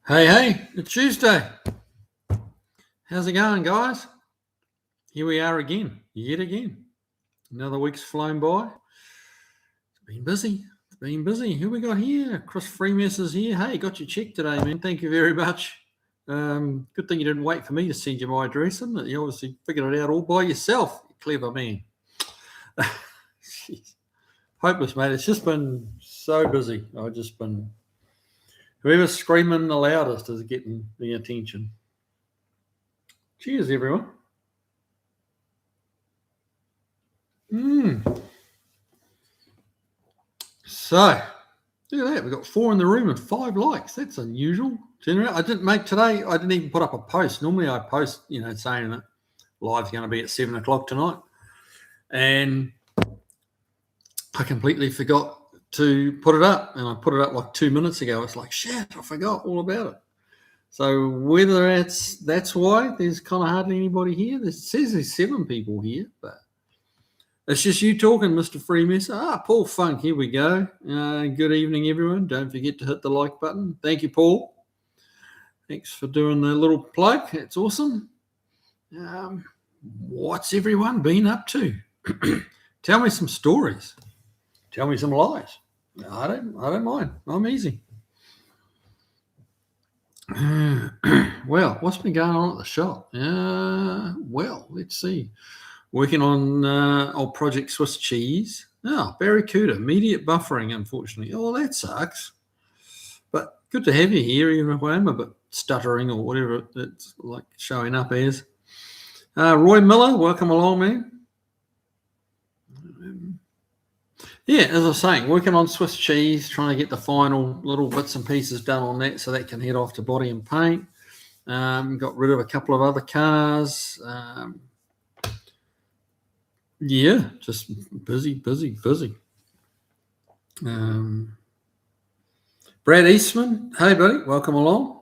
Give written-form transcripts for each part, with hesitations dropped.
Hey, it's Tuesday. How's it going, guys? Here we are again, yet again. Another week's flown by. It's been busy. Who we got here? Chris Freemess is here. Hey, got your check today, man. Thank you very much. Good thing you didn't wait for me to send you my address, isn't it? You obviously figured it out all by yourself. You clever man. Hopeless, mate. It's just been so busy. I've just been... Whoever's screaming the loudest is getting the attention. Cheers, everyone. So, look at that. We've got 4 in the room and 5 likes. That's unusual. Generally, I didn't even put up a post. Normally I post, saying that live's going to be at 7 o'clock tonight. And I completely forgot to put it up. And I put it up like 2 minutes ago. It's like, shit, I forgot all about it. So whether that's why there's kind of hardly anybody here. It says there's 7 people here, but it's just you talking, Mr. Freemess. Paul Funk, here we go. Good evening, everyone. Don't forget to hit the like button. Thank you, Paul. Thanks for doing the little plug. It's awesome. What's everyone been up to? Tell me some stories. Tell me some lies. I don't mind. I'm easy. Well, what's been going on at the shop? Well, let's see. Working on old Project Swiss cheese. Barracuda, immediate buffering, unfortunately. Oh, that sucks. But good to have you here, even if I am a bit stuttering or whatever it's like showing up as. Roy Miller, welcome along, man. Yeah, as I was saying, working on Swiss cheese, trying to get the final little bits and pieces done on that so that can head off to body and paint. Got rid of a couple of other cars. Yeah, just busy. Brad Eastman, hey buddy, welcome along.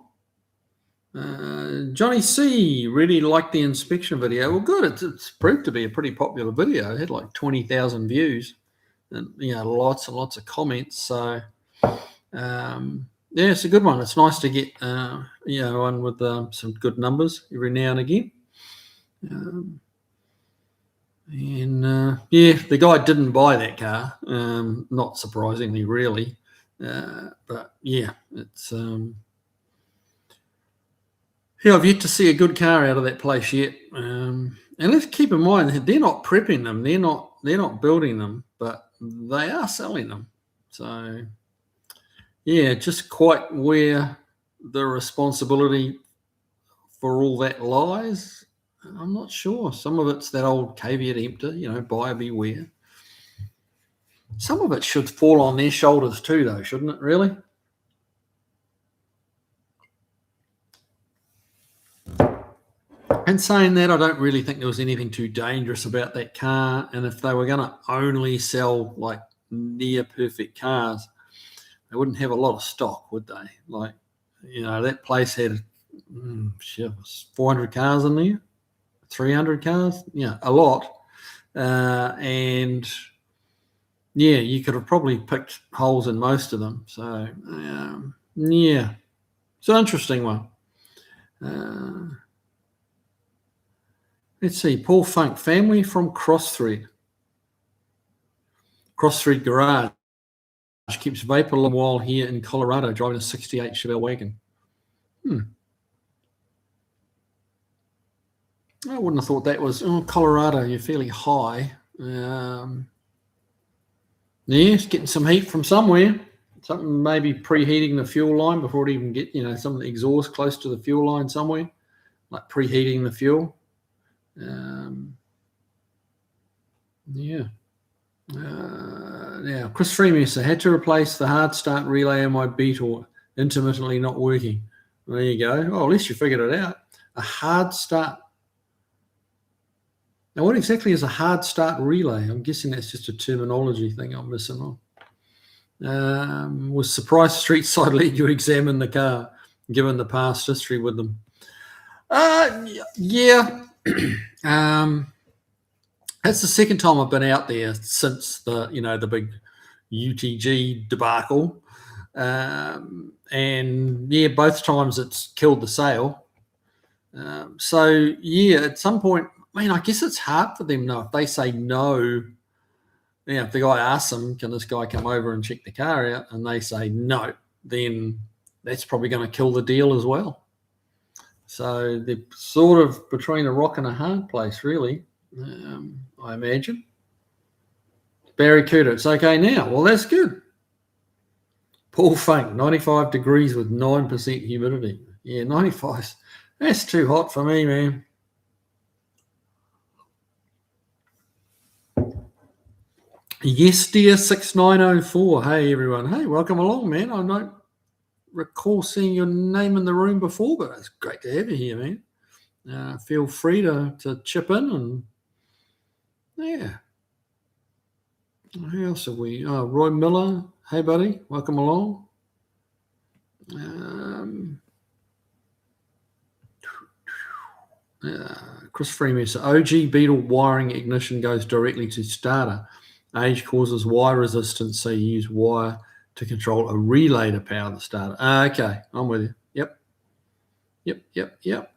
Johnny C really liked the inspection video. Well, good. It's proved to be a pretty popular video. It had like 20,000 views, and lots and lots of comments. So it's a good one. It's nice to get one with some good numbers every now and again. The guy didn't buy that car, not surprisingly, really. But yeah, it's I've yet to see a good car out of that place yet. And let's keep in mind they're not prepping them, they're not building them, but they are selling them. So yeah, just quite where the responsibility for all that lies, I'm not sure. Some of it's that old caveat emptor, buyer beware. Some of it should fall on their shoulders too, though, shouldn't it, really? And saying that, I don't really think there was anything too dangerous about that car. And if they were going to only sell like near perfect cars, they wouldn't have a lot of stock, would they? Like, that place had 400 cars in there. 300 cars, a lot. And yeah, you could have probably picked holes in most of them. So it's an interesting one. Let's see, Paul Funk, family from Crossthread Garage keeps vapor while here in Colorado driving a 68 Chevelle wagon. I wouldn't have thought that was Colorado. You're fairly high. It's getting some heat from somewhere. Something maybe preheating the fuel line before it even get some of the exhaust close to the fuel line somewhere, like preheating the fuel. Chris Freeman, I had to replace the hard start relay on my Beetle, intermittently not working. There you go. At least you figured it out. A hard start. Now, what exactly is a hard start relay? I'm guessing that's just a terminology thing I'm missing on. Was surprised street side lead you examine the car, given the past history with them? Yeah. That's the second time I've been out there since the big UTG debacle. and yeah, both times it's killed the sale. So yeah, at some point, I mean, I guess it's hard for them now if they say no. If the guy asks them, can this guy come over and check the car out, and they say no, then that's probably going to kill the deal as well. So they're sort of between a rock and a hard place, really, I imagine. Barracuda, it's okay now. Well, that's good. Paul Funk, 95 degrees with 9% humidity. Yeah, 95. That's too hot for me, man. Yes, dear 6904. Hey, everyone. Hey, welcome along, man. I don't recall seeing your name in the room before, but it's great to have you here, man. Feel free to chip in and yeah. Who else are we? Roy Miller. Hey, buddy. Welcome along. Chris Freeman. So OG Beetle wiring ignition goes directly to starter. Age causes wire resistance, so you use wire to control a relay to power the starter. Okay, I'm with you. Yep.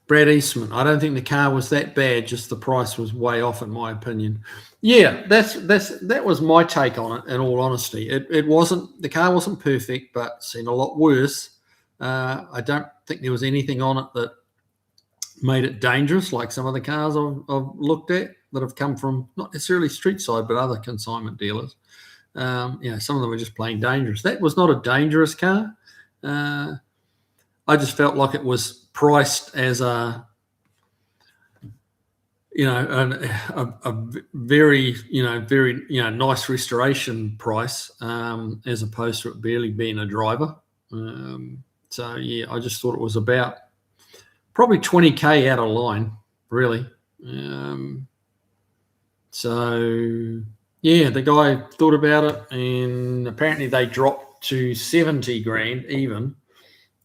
Brad Eastman. I don't think the car was that bad, just the price was way off, in my opinion. Yeah, that was my take on it, in all honesty. It wasn't, the car wasn't perfect, but seen a lot worse. I don't think there was anything on it that made it dangerous, like some of the cars I've looked at that have come from not necessarily street side, but other consignment dealers. Some of them were just plain dangerous. That was not a dangerous car. I just felt like it was priced as a very nice restoration price, as opposed to it barely being a driver. So yeah, I just thought it was about probably 20k out of line, really. So yeah, the guy thought about it, and apparently they dropped to 70 grand even.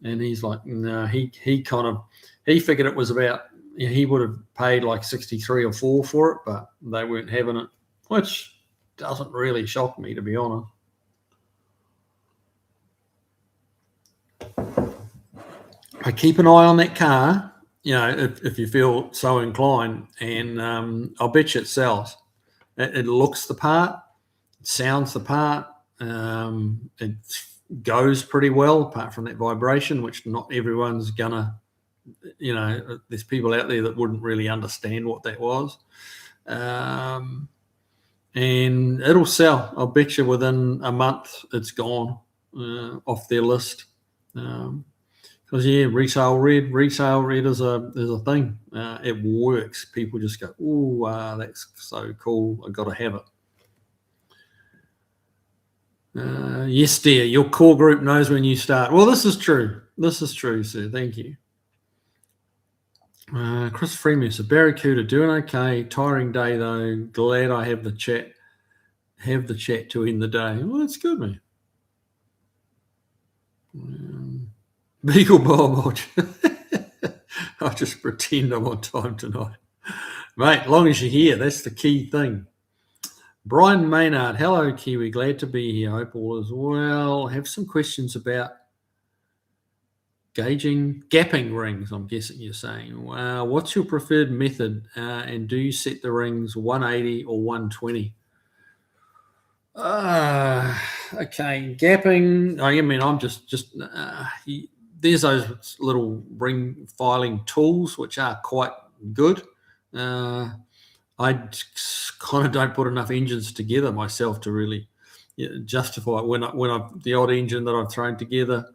And he's like, no, he figured it was about, he would have paid like 63 or 4 for it, but they weren't having it, which doesn't really shock me, to be honest. I keep an eye on that car, if you feel so inclined, and I'll bet you it sells. It looks the part, it sounds the part, it goes pretty well, apart from that vibration, which not everyone's gonna, there's people out there that wouldn't really understand what that was. And it'll sell. I'll bet you within a month it's gone off their list. Because resale red is a thing. It works. People just go, "Ooh, that's so cool! I got to have it." Yes, dear. Your core group knows when you start. Well, this is true. This is true, sir. Thank you. Chris Freeman. So Barracuda doing okay. Tiring day though. Glad I have the chat. Have the chat to end the day. Well, that's good, man. Beagle Bob. I'll just pretend I'm on time tonight. Mate, as long as you're here, that's the key thing. Brian Maynard, hello, Kiwi. Glad to be here. Hope all is well. Have some questions about gapping rings, I'm guessing you're saying. What's your preferred method, and do you set the rings 180 or 120? Okay, gapping. I mean, I'm just there's those little ring filing tools which are quite good. I kind of don't put enough engines together myself to really justify it. When the odd engine that I've thrown together,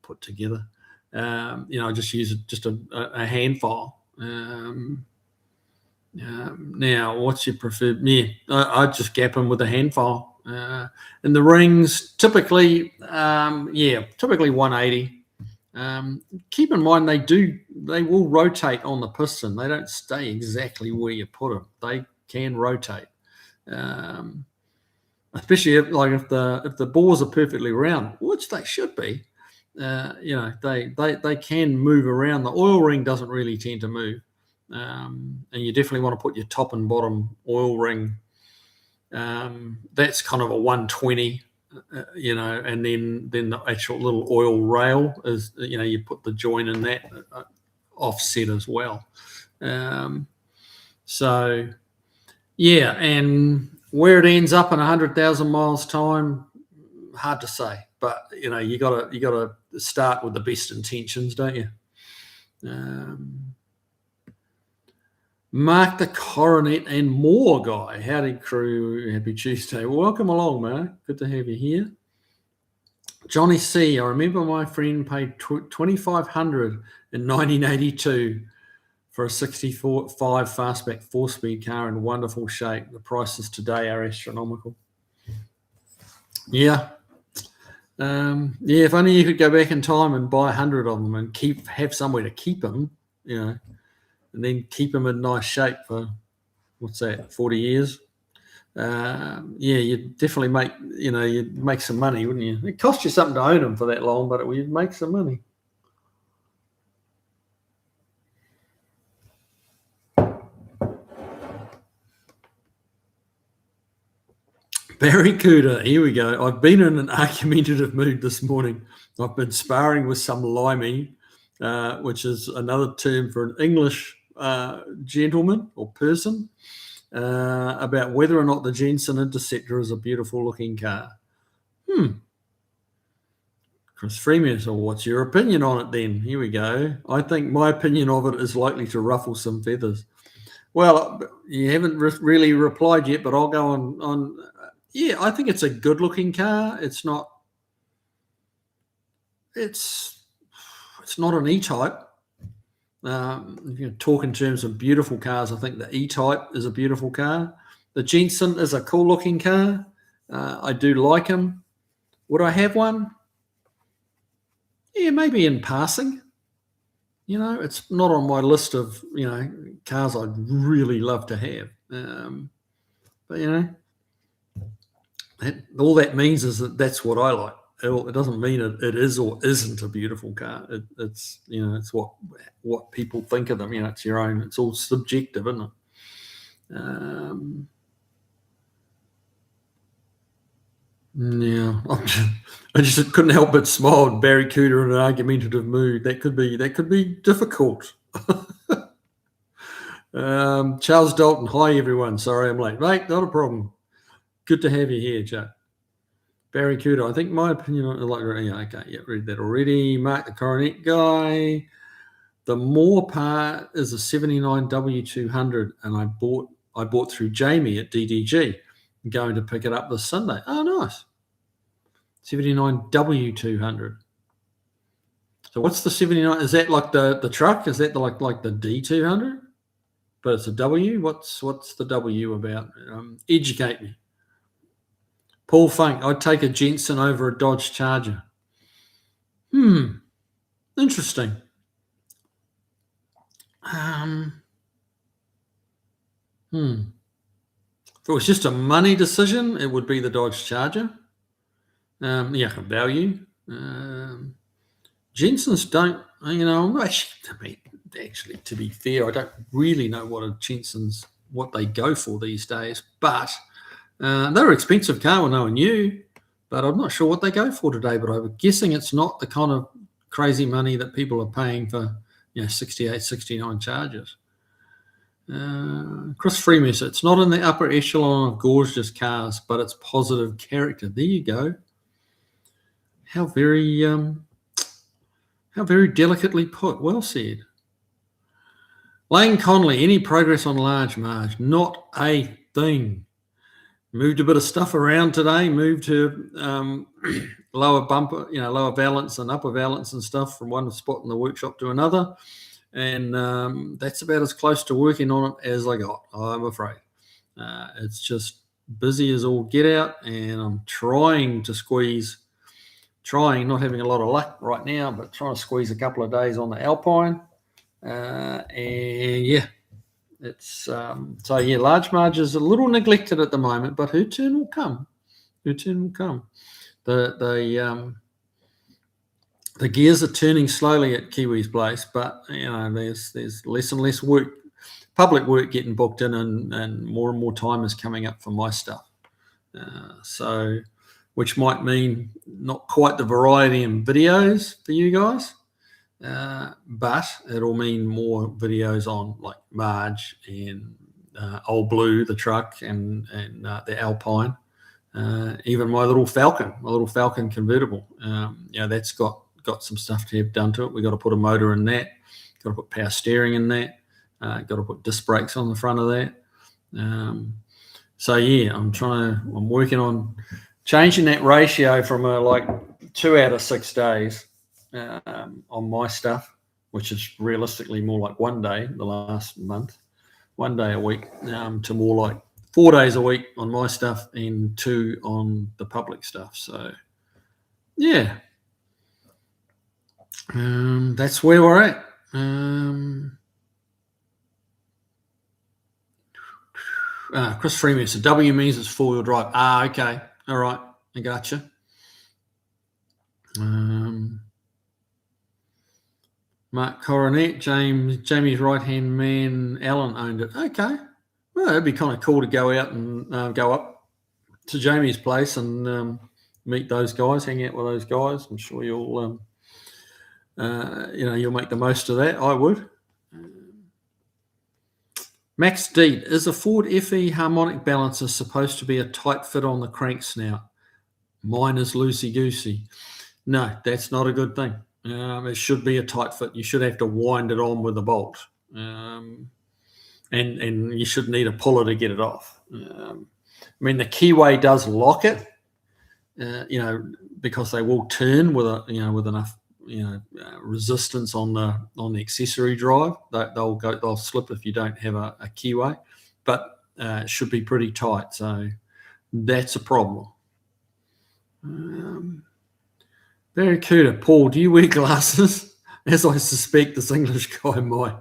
put together, I just use just a hand file. Now, what's your preferred? Yeah, I just gap them with a hand file. And the rings typically 180. Keep in mind they will rotate on the piston. They don't stay exactly where you put them. They can rotate, especially if the bores are perfectly round, which they should be. They can move around. The oil ring doesn't really tend to move, and you definitely want to put your top and bottom oil ring That's kind of a 120, and then the actual little oil rail is, you put the joint in that offset as well. So yeah, and where it ends up in 100,000 miles time, hard to say. But you gotta start with the best intentions, don't you? Mark the Coronet and more guy. Howdy crew, happy Tuesday. Welcome along, man. Good to have you here. Johnny C. I remember my friend paid $2,500 in 1982 for a 65 fastback 4-speed car in wonderful shape. The prices today are astronomical. Yeah. If only you could go back in time and buy 100 of them and have somewhere to keep them, and then keep them in nice shape for, 40 years. You'd definitely you'd make some money, wouldn't you? It cost you something to own them for that long, but you'd make some money. Barracuda, here we go. I've been in an argumentative mood this morning. I've been sparring with some limey, which is another term for an English gentleman or person, about whether or not the Jensen Interceptor is a beautiful looking car. Chris Freeman, so what's your opinion on it then? Here we go. I think my opinion of it is likely to ruffle some feathers. Well, you haven't really replied yet, but I'll go on. Yeah, I think it's a good looking car. It's not an E-Type. If you talk in terms of beautiful cars, I think the E-Type is a beautiful car. The Jensen is a cool looking car. I do like him. Would I have one? Yeah, maybe in passing. It's not on my list of, cars I'd really love to have. But, all that means is that's what I like. It doesn't mean it is or isn't a beautiful car. It's it's what people think of them. It's your own. It's all subjective, isn't it? Yeah, I just couldn't help but smile. Barracuda in an argumentative mood. That could be difficult. Charles Dalton, hi everyone. Sorry I'm late, mate. Not a problem. Good to have you here, Chuck. Barracuda, I think my opinion on read that already. Mark the Coronet guy. The Moore part is a 79 W200, and I bought through Jamie at DDG. I'm going to pick it up this Sunday. Oh, nice. 79 W200. So what's the 79? Is that like the truck? Is that like the D200? But it's a W. What's the W about? Educate me. Paul Funk, I'd take a Jensen over a Dodge Charger. Interesting. If it was just a money decision, it would be the Dodge Charger. Value. Jensens don't, actually, to be fair, I don't really know what they go for these days, but they're an expensive car when they were new, but I'm not sure what they go for today, but I'm guessing it's not the kind of crazy money that people are paying for, 68, 69 Chargers. Chris Freeman, it's not in the upper echelon of gorgeous cars, but it's positive character. There you go. How very delicately put. Well said. Lane Conley, any progress on Large Marge? Not a thing. Moved a bit of stuff around today. Moved her lower bumper, lower valance and upper valance and stuff from one spot in the workshop to another. And that's about as close to working on it as I got, I'm afraid. It's just busy as all get out, and I'm trying, not having a lot of luck right now, but trying to squeeze a couple of days on the Alpine. It's Large Marge is a little neglected at the moment, but her turn will come. The gears are turning slowly at Kiwi's place, but there's less and less work, public work getting booked in, and more time is coming up for my stuff. So, which might mean not quite the variety in videos for you guys, but it'll mean more videos on like Marge and Old Blue, the truck, and the Alpine. Even my little Falcon convertible. That's got some stuff to have done to it. We've got to put a motor in that. Got to put power steering in that. Got to put disc brakes on the front of that. So yeah, I'm working on changing that ratio from like 2 out of 6 days on my stuff, which is realistically more like 1 day the last month, 1 day a week, to more like 4 days a week on my stuff and 2 on the public stuff. So yeah, that's where we're at. Chris Freeman said W means it's 4-wheel drive. Okay. All right. I gotcha. Mark Coronet, Jamie's right-hand man, Alan owned it. Okay. Well, it'd be kind of cool to go out and go up to Jamie's place and meet those guys, hang out with those guys. I'm sure you'll, you'll make the most of that. I would. Max Deed, is a Ford FE harmonic balancer supposed to be a tight fit on the crank snout? Mine is loosey-goosey. No, that's not a good thing. It should be a tight fit. You should have to wind it on with a bolt. And you should need a puller to get it off. I mean, the Kiwi does lock it, because they will turn with enough resistance on the accessory drive. They'll slip if you don't have a Kiwi, but it should be pretty tight. So that's a problem. Barracuda, Paul, do you wear glasses? As I suspect this English guy might.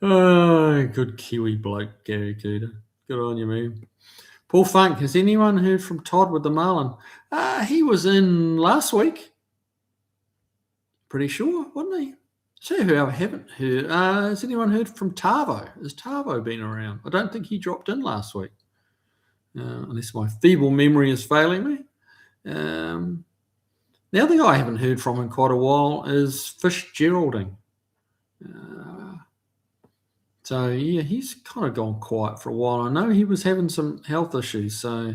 Oh, good Kiwi bloke, Gary Cooter. Good on you, man. Paul Funk, has anyone heard from Todd with the Marlin? He was in last week. Pretty sure, wasn't he? So who I haven't heard. Has anyone heard from Tavo? Has Tavo been around? I don't think he dropped in last week. Unless my feeble memory is failing me. The other guy I haven't heard from in quite a while is Fish Geraldine. So, yeah, he's kind of gone quiet for a while. I know he was having some health issues, so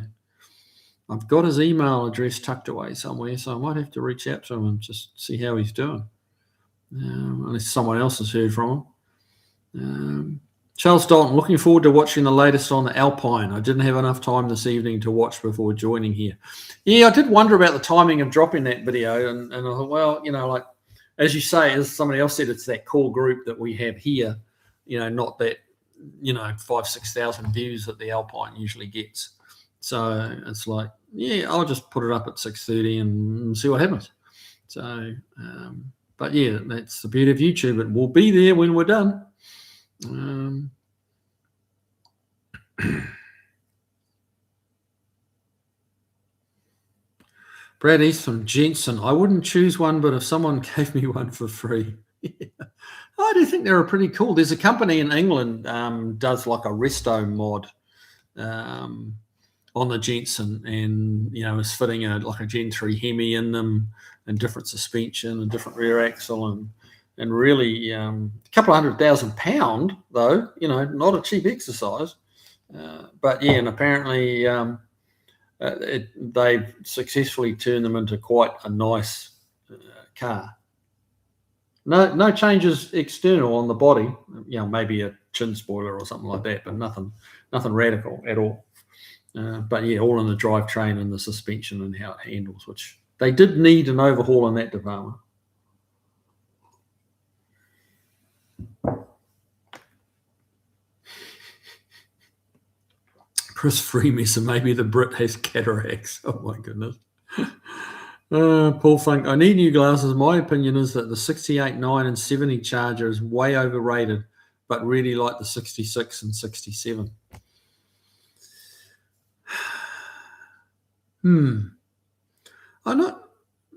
I've got his email address tucked away somewhere, so I might have to reach out to him and just see how he's doing, unless someone else has heard from him. Charles Dalton, looking forward to watching the latest on the Alpine. I didn't have enough time this evening to watch before joining here. Yeah, I did wonder about the timing of dropping that video, and I thought, well, like, as you say, as somebody else said, it's that core group that we have here, not that, 5,000-6,000 views that the Alpine usually gets. So it's like, yeah, I'll just put it up at 6:30 and see what happens. So, but yeah, that's the beauty of YouTube. It will be there when we're done. Brad East from Jensen. I wouldn't choose one, but if someone gave me one for free. I do think they're pretty cool. There's a company in England does like a resto mod on the Jensen, and is fitting like a Gen 3 Hemi in them, and different suspension and different rear axle, and really a couple of £100,000 though, not a cheap exercise. But yeah, and apparently they've successfully turned them into quite a nice car. No changes external on the body, maybe a chin spoiler or something like that, but nothing radical at all. But yeah, all in the drivetrain and the suspension and how it handles, which they did need an overhaul in that department. Chris Freemason, maybe the Brit has cataracts. Oh my goodness. Paul Funk, I need new glasses. My opinion is that the 68, 9 and 70 Charger is way overrated, but really like the 66 and 67.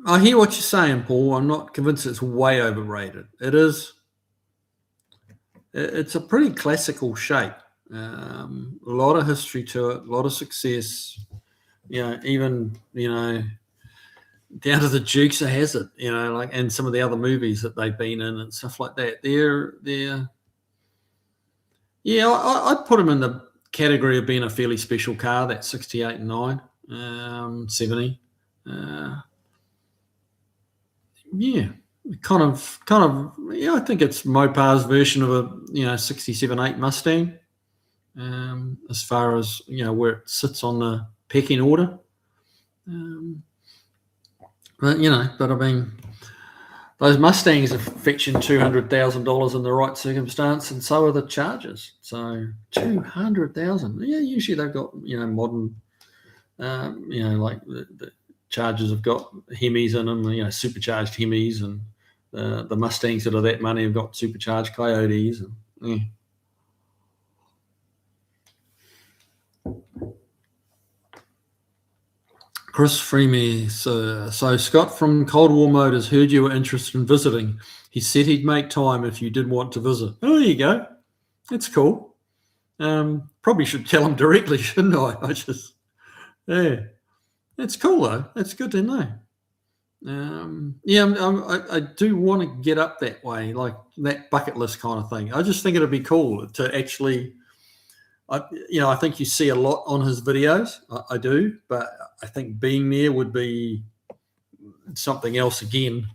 I hear what you're saying, Paul. I'm not convinced it's way overrated. It is. It's a pretty classical shape. A lot of history to it, a lot of success. Even down to the Dukes of Hazzard, like, and some of the other movies that they've been in and stuff like that. I'd put them in the category of being a fairly special car. That 68 and 9, 70. Kind of. Yeah, I think it's Mopar's version of a 67 8 Mustang. As far as where it sits on the pecking order. But I mean, those Mustangs are fetching $200,000 in the right circumstance, and so are the Chargers. So 200,000. Yeah, usually they've got modern. Like the Chargers have got Hemis in them, supercharged Hemis, and the Mustangs that are that money have got supercharged Coyotes. And, Chris Freemy, so Scott from Cold War Motors heard you were interested in visiting. He said he'd make time if you did want to visit. Oh, there you go. That's cool. Probably should tell him directly, shouldn't I? Yeah. It's cool, though. That's good to know. I do want to get up that way, like that bucket list kind of thing. I just think it'd be cool to actually... I think you see a lot on his videos. I do, but I think being there would be something else again.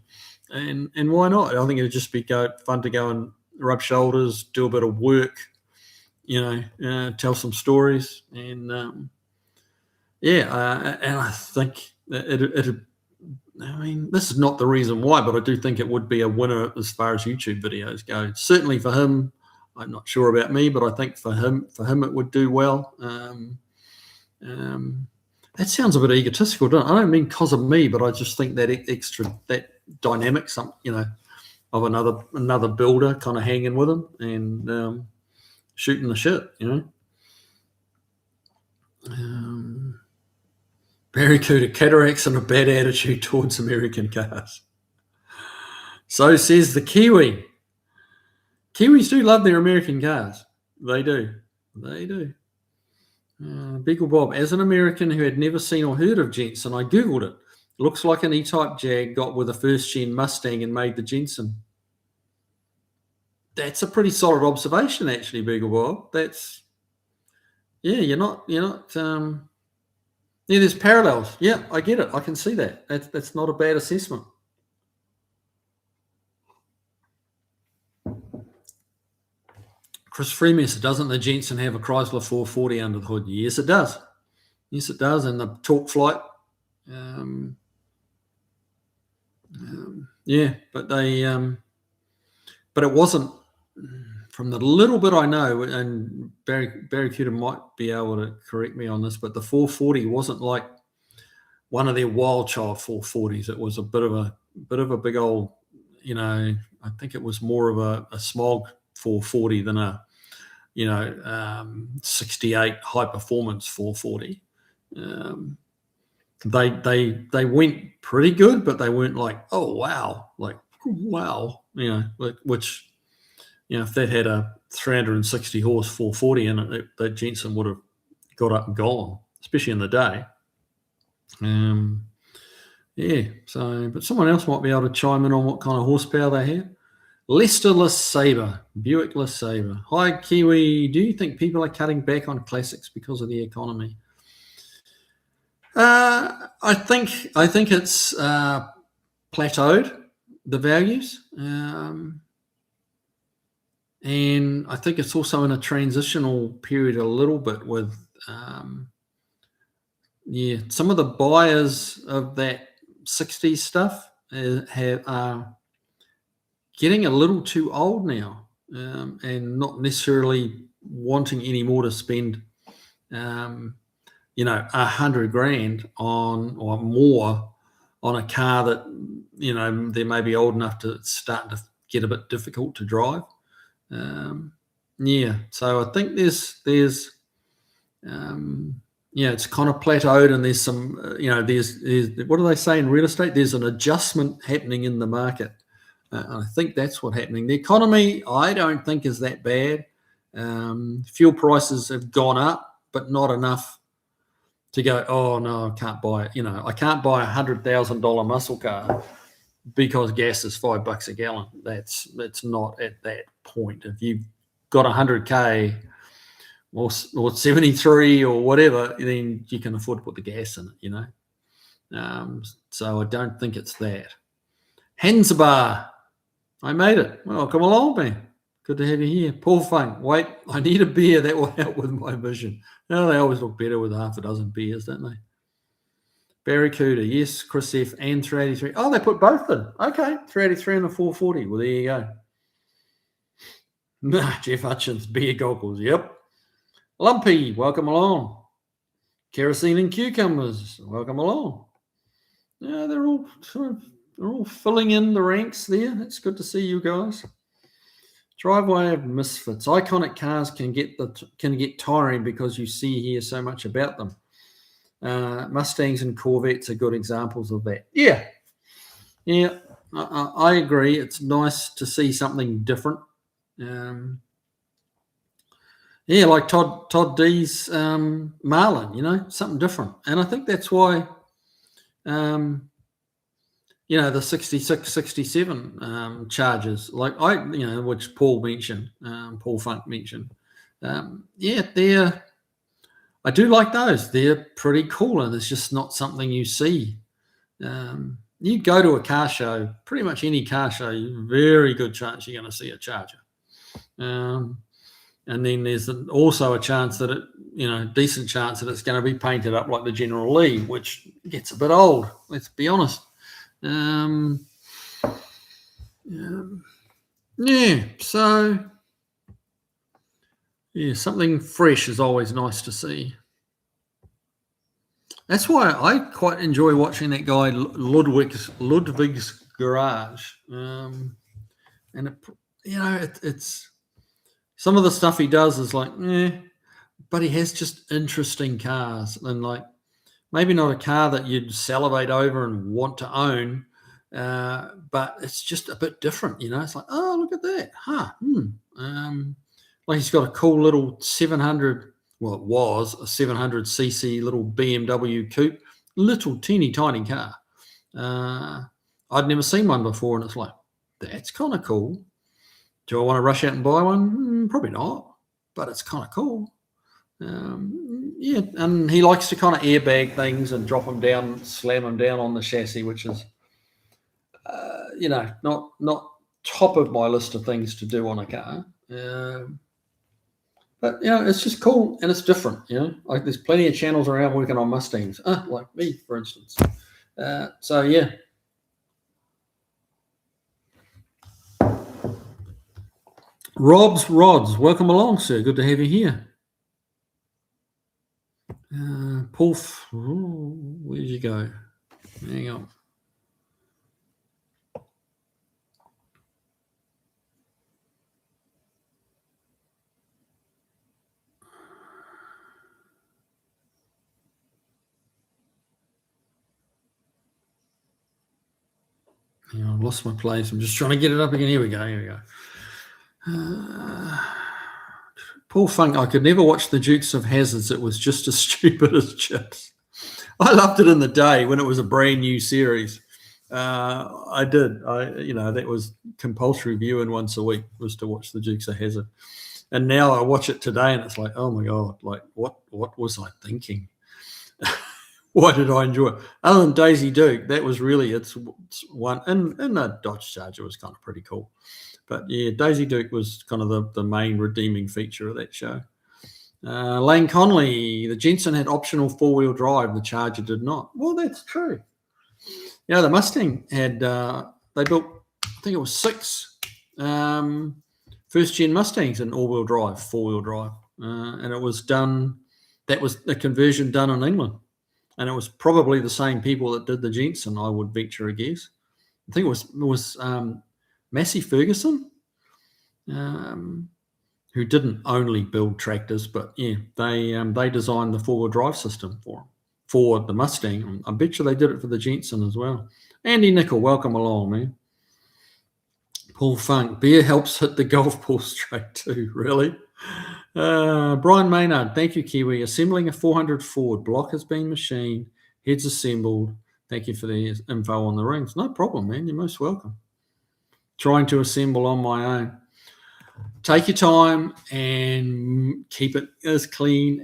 And why not? I think it'd just be fun to go and rub shoulders, do a bit of work, tell some stories, and and I think that I mean, this is not the reason why, but I do think it would be a winner as far as YouTube videos go. Certainly for him. I'm not sure about me, but I think for him it would do well. That sounds a bit egotistical, don't I don't mean because of me, but I just think that that dynamic, of another builder kind of hanging with him and shooting the shit, Barracuda cataracts and a bad attitude towards American cars. So says the Kiwi. Kiwis do love their American cars. They do. Beagle Bob, as an American who had never seen or heard of Jensen, I Googled it. Looks like an E-Type Jag got with a first-gen Mustang and made the Jensen. That's a pretty solid observation, actually, Beagle Bob. You're not. There's parallels. Yeah, I get it. I can see that. That's not a bad assessment. Chris Freeman said, doesn't the Jensen have a Chrysler 440 under the hood? Yes, it does. And the torque flight. But it wasn't, from the little bit I know, and Barracuda might be able to correct me on this, but the 440 wasn't like one of their wild child 440s. It was a bit of a big old, I think it was more of a smog 440 than a 68 high performance 440. They went pretty good, but they weren't like, oh wow, which if that had a 360 horse 440 in it, that Jensen would have got up and gone, especially in the day. But someone else might be able to chime in on what kind of horsepower they have. Lester LeSabre, Buick LeSabre. Hi, Kiwi. Do you think people are cutting back on classics because of the economy? I think it's plateaued, the values. And I think it's also in a transitional period a little bit with, some of the buyers of that 60s stuff are getting a little too old now, and not necessarily wanting any more to spend, $100,000 on or more on a car that, they may be old enough to start to get a bit difficult to drive. So I think there's it's kind of plateaued, and there's some, there's what do they say in real estate? There's an adjustment happening in the market. I think that's what's happening. The economy, I don't think is that bad. Fuel prices have gone up, but not enough to go, oh no, I can't buy it. You know, I can't buy $100,000 muscle car because gas is $5 a gallon. That's not at that point. If you've got 100K or 73 or whatever, then you can afford to put the gas in it, you know. So I don't think it's that. Hansabar, I made it. Well, come along, man. Good to have you here. Paul Funk, wait, I need a beer that will help with my vision. No, they always look better with half a dozen beers, don't they? Barracuda, yes, Chris F. and 383. Oh, they put both in. Okay, 383 and a 440. Well, there you go. Jeff Hutchins, beer goggles. Yep. Lumpy, welcome along. Kerosene and cucumbers, welcome along. Yeah, they're all filling in the ranks there. It's good to see you guys. Driveway of misfits. Iconic cars can get tiring because you hear so much about them. Mustangs and Corvettes are good examples of that. Yeah, I agree. It's nice to see something different. Yeah, like Todd D's Marlin, you know, something different. And I think that's why, you know, the 66, 67 Chargers, like which Paul mentioned, Paul Funk mentioned. Yeah, I do like those. They're pretty cool, and it's just not something you see. You go to a car show, pretty much any car show, very good chance you're going to see a Charger. And then there's also a chance that decent chance that it's going to be painted up like the General Lee, which gets a bit old. Let's be honest. So something fresh is always nice to see. That's why I quite enjoy watching that guy Ludwig's Garage, and it's some of the stuff he does is like, but he has just interesting cars, and like maybe not a car that you'd salivate over and want to own, but it's just a bit different, you know. It's like, oh, look at that, like he's got a cool little 700. Well, it was a 700cc little BMW coupe, little teeny tiny car. I'd never seen one before, and it's like, that's kind of cool. Do I want to rush out and buy one? Probably not, but it's kind of cool. And he likes to kind of airbag things and drop them down, slam them down on the chassis, which is, not top of my list of things to do on a car. But, it's just cool, and it's different, Like there's plenty of channels around working on Mustangs, like me, for instance. So, yeah. Rob's Rods, welcome along, sir. Good to have you here. Paul, where did you go? Hang on. I've lost my place. I'm just trying to get it up again. Here we go. Paul Funk, I could never watch the Dukes of Hazzards. It was just as stupid as chips. I loved it in the day when it was a brand new series. I did. That was compulsory viewing once a week, was to watch the Dukes of Hazzard. And now I watch it today and it's like, oh my God, like what was I thinking? Why did I enjoy it? Other than Daisy Duke, that was really it's one, and the Dodge Charger was kind of pretty cool. But yeah, Daisy Duke was kind of the main redeeming feature of that show. Lane Conley, the Jensen had optional four-wheel drive, the Charger did not. Well, that's true. The Mustang had, they built, I think it was 6 first-gen Mustangs in all-wheel drive, four-wheel drive. And it was done, that was a conversion done in England. And it was probably the same people that did the Jensen, I would venture a guess. I think it was Massey Ferguson, who didn't only build tractors, but yeah, they designed the four-wheel drive system for the Mustang. I bet you they did it for the Jensen as well. Andy Nickel, welcome along, man. Paul Funk, beer helps hit the golf ball straight too, really? Brian Maynard, thank you, Kiwi. Assembling a 400 Ford. Block has been machined. Heads assembled. Thank you for the info on the rings. No problem, man. You're most welcome. Trying to assemble on my own. Take your time and keep it as clean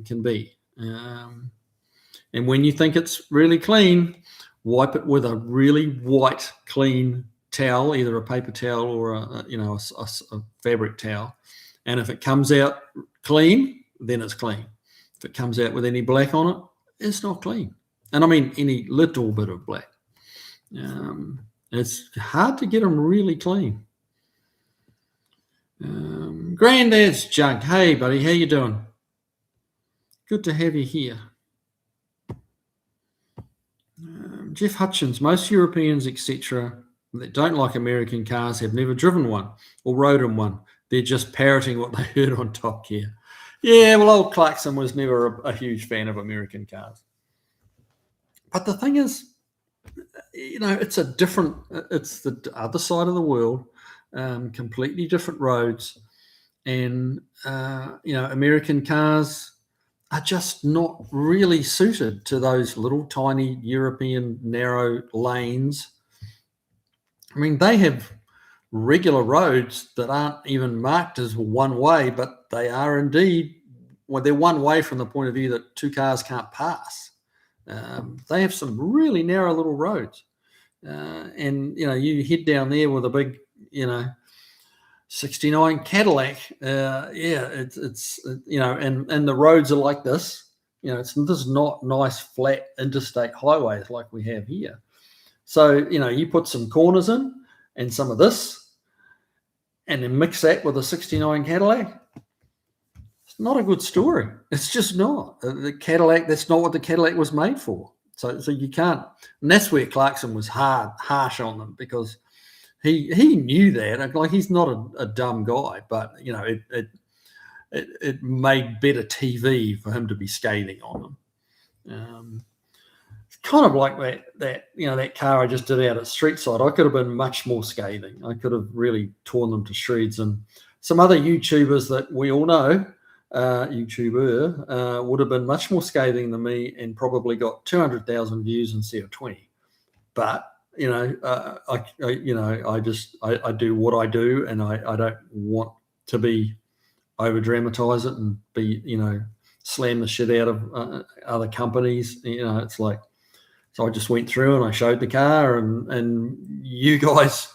can be. And when you think it's really clean, wipe it with a really white, clean towel, either a paper towel or a fabric towel. And if it comes out clean, then it's clean. If it comes out with any black on it, it's not clean. And I mean any little bit of black. It's hard to get them really clean. Granddad's Junk. Hey, buddy, how you doing? Good to have you here. Jeff Hutchins, most Europeans, etc., that don't like American cars have never driven one or rode in one. They're just parroting what they heard on Top Gear. Yeah, well, old Clarkson was never a huge fan of American cars. But the thing is, it's the other side of the world, completely different roads. And, American cars are just not really suited to those little tiny European narrow lanes. I mean, they have regular roads that aren't even marked as one way, but they are indeed, well, they're one way from the point of view that two cars can't pass. They have some really narrow little roads. And, you head down there with a big, 69 Cadillac. It's and the roads are like this. This is not nice flat interstate highways like we have here. So, you put some corners in and some of this, and then mix that with a 69 Cadillac. It's not a good story. It's just not. The Cadillac, that's not what the Cadillac was made for. So you can't, and that's where Clarkson was harsh on them, because he knew that. Like, he's not a dumb guy, but it made better TV for him to be scathing on them. It's kind of like that car I just did out at Streetside. I could have been much more scathing. I could have really torn them to shreds. And some other YouTubers that we all know, would have been much more scathing than me and probably got 200,000 views instead of 20. But I do what I do, and I don't want to be over dramatize it and be, slam the shit out of other companies. It's like, so I just went through and I showed the car, and you guys,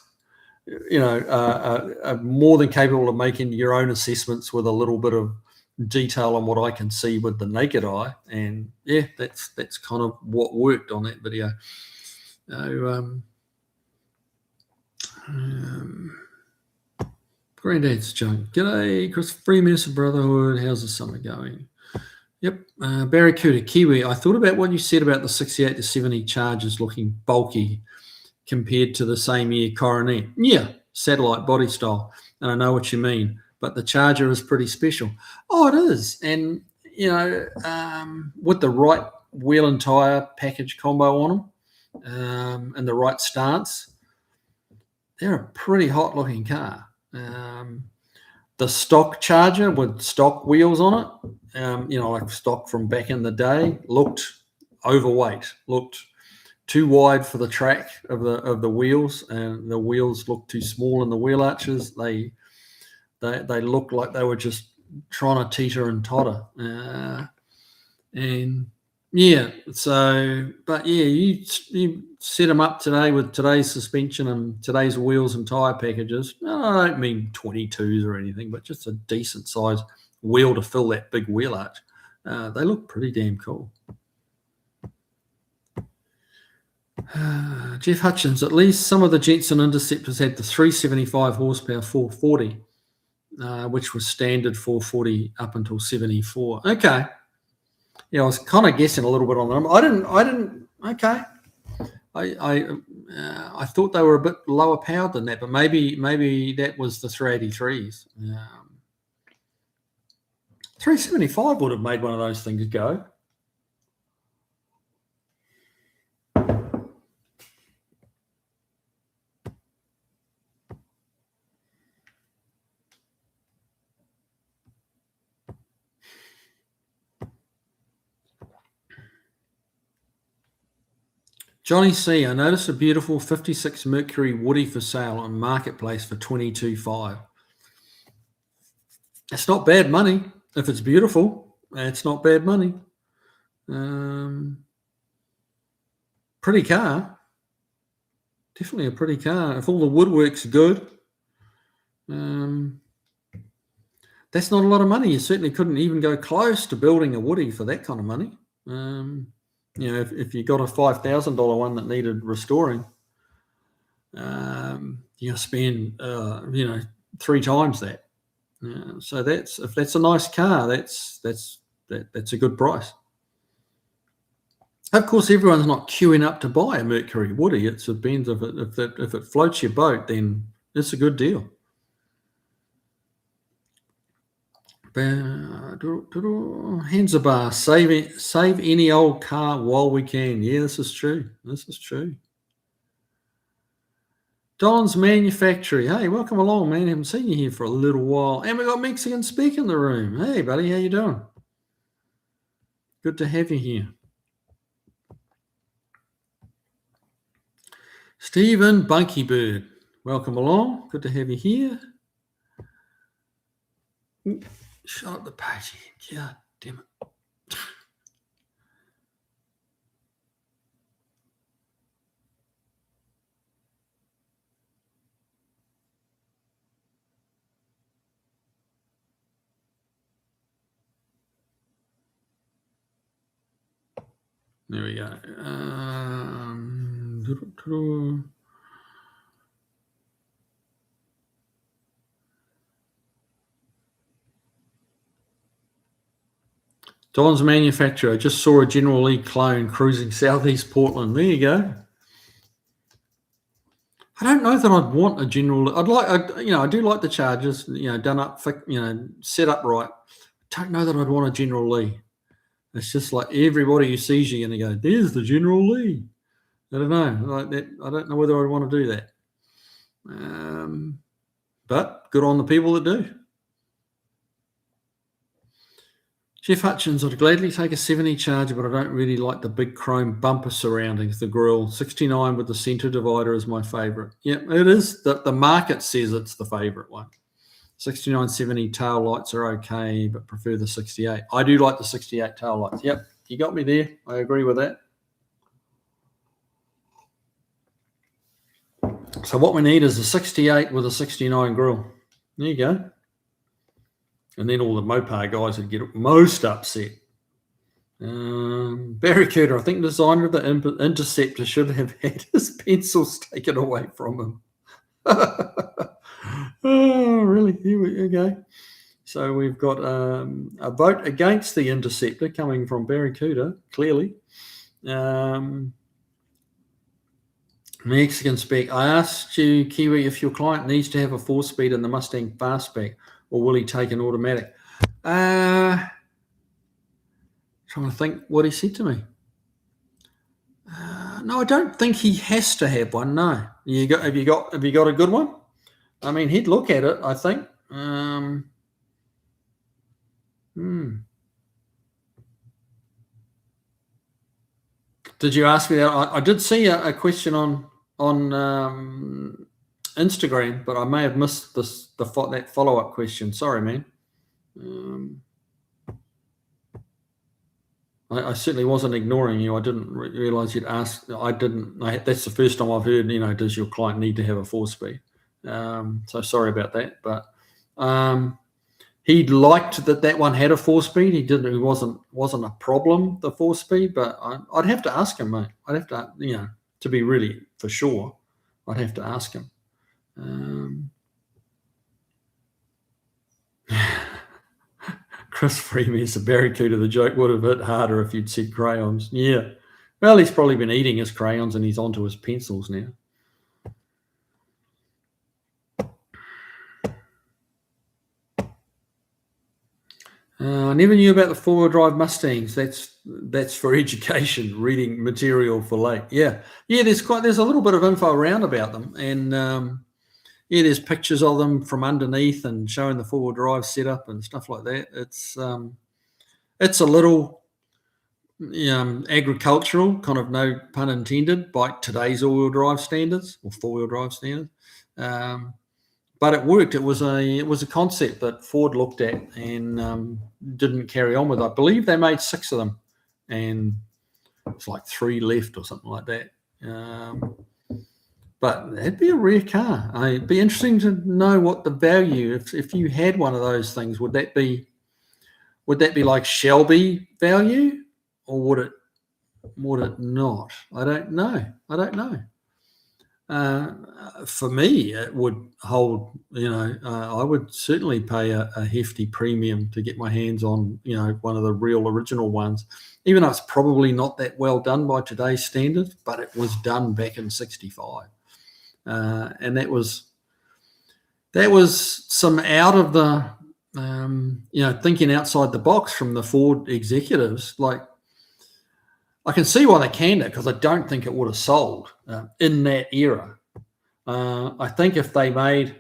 are more than capable of making your own assessments with a little bit of detail on what I can see with the naked eye. And yeah, that's kind of what worked on that video. Granddad's Junk. G'day, Chris. Free Minister Brotherhood. How's the summer going? Yep. Barracuda, Kiwi. I thought about what you said about the 68 to 70 Chargers looking bulky compared to the same year Coronet. Yeah, satellite body style. And I know what you mean. But the Charger is pretty special. Oh, it is. And, with the right wheel and tyre package combo on them, and the right stance, they're a pretty hot looking car. The stock Charger with stock wheels on it, like stock from back in the day, looked overweight, looked too wide for the track of the wheels, and the wheels looked too small in the wheel arches. They looked like they were just trying to teeter and totter. And yeah, so, but yeah, you set them up today with today's suspension and today's wheels and tyre packages. I don't mean 22s or anything, but just a decent size wheel to fill that big wheel arch. They look pretty damn cool. Jeff Hutchins, at least some of the Jetson Interceptors had the 375 horsepower 440, which was standard 440 up until 74. Okay. Yeah, I was kind of guessing a little bit on them. I didn't. Okay. I thought they were a bit lower powered than that, but maybe that was the 383s. 375 would have made one of those things go. Johnny C, I noticed a beautiful 56 Mercury Woody for sale on Marketplace for $22,500. It's not bad money. If it's beautiful, it's not bad money. Pretty car. Definitely a pretty car. If all the woodwork's good, that's not a lot of money. You certainly couldn't even go close to building a Woody for that kind of money. If you got a $5,000 one that needed restoring, you spend 3 times that. So if that's a nice car, that's a good price. Of course, everyone's not queuing up to buy a Mercury Woody. It depends if it floats your boat, then it's a good deal. Hansabar, save any old car while we can. Yeah, this is true. Don's Manufactory. Hey, welcome along, man. Haven't seen you here for a little while. And we got Mexican Speak in the room. Hey, buddy, how you doing? Good to have you here. Stephen Bunkybird, welcome along. Good to have you here. Shut up the page here. God damn it. There we go. Don's Manufacturer. Just saw a General Lee clone cruising southeast Portland. There you go. I don't know that I'd want a General. I do like the Chargers. Done up, set up right. I don't know that I'd want a General Lee. It's just like everybody who sees you going to go, "There's the General Lee." I don't know. Like that. I don't know whether I'd want to do that. But good on the people that do. Jeff Hutchins, I'd gladly take a 70 Charger, but I don't really like the big chrome bumper surroundings the grille. 69 with the centre divider is my favourite. Yeah, it is. The market says it's the favourite one. 69, 70 tail lights are okay, but prefer the 68. I do like the 68 tail lights. Yep, you got me there. I agree with that. So what we need is a 68 with a 69 grille. There you go. And then all the Mopar guys would get most upset. Barracuda, I think the designer of the Interceptor should have had his pencils taken away from him. Oh, really? Here we go. So we've got a vote against the Interceptor coming from Barracuda, clearly. Mexican Spec. I asked you, Kiwi, if your client needs to have a 4-speed in the Mustang Fastback, or will he take an automatic? Trying to think what he said to me. No, I don't think he has to have one. No, have you got a good one? I mean, he'd look at it, I think. Did you ask me that? I did see a question on Instagram, but I may have missed that follow-up question. Sorry, man. I certainly wasn't ignoring you. I didn't realize you'd asked. That's the first time I've heard, does your client need to have a 4-speed? So sorry about that. But he liked that one had a 4-speed. He didn't. It wasn't a problem, the 4-speed. But I'd have to ask him, mate. I'd have to, to be really for sure. I'd have to ask him. Chris Freeman, a Barracuda. The joke would have hit harder if you'd said crayons. Yeah. Well, he's probably been eating his crayons and he's onto his pencils now. I never knew about the 4-wheel drive Mustangs. That's for education, reading material for late. Yeah. There's a little bit of info around about them, and there's pictures of them from underneath and showing the 4-wheel drive setup and stuff like that. It's a little agricultural, kind of no pun intended, by today's all-wheel drive standards or four-wheel drive standards. But it worked. It was a concept that Ford looked at and didn't carry on with. I believe they made 6 of them, and it's like 3 left or something like that. But that'd be a rare car. It'd be interesting to know what the value, if you had one of those things, would that be like Shelby value, or would it not? I don't know. For me, it would hold. I would certainly pay a hefty premium to get my hands on, one of the real original ones. Even though it's probably not that well done by today's standards, but it was done back in '65, and that was some out of the, thinking outside the box from the Ford executives. Like, I can see why they canned it, because I don't think it would have sold in that era. I think if they made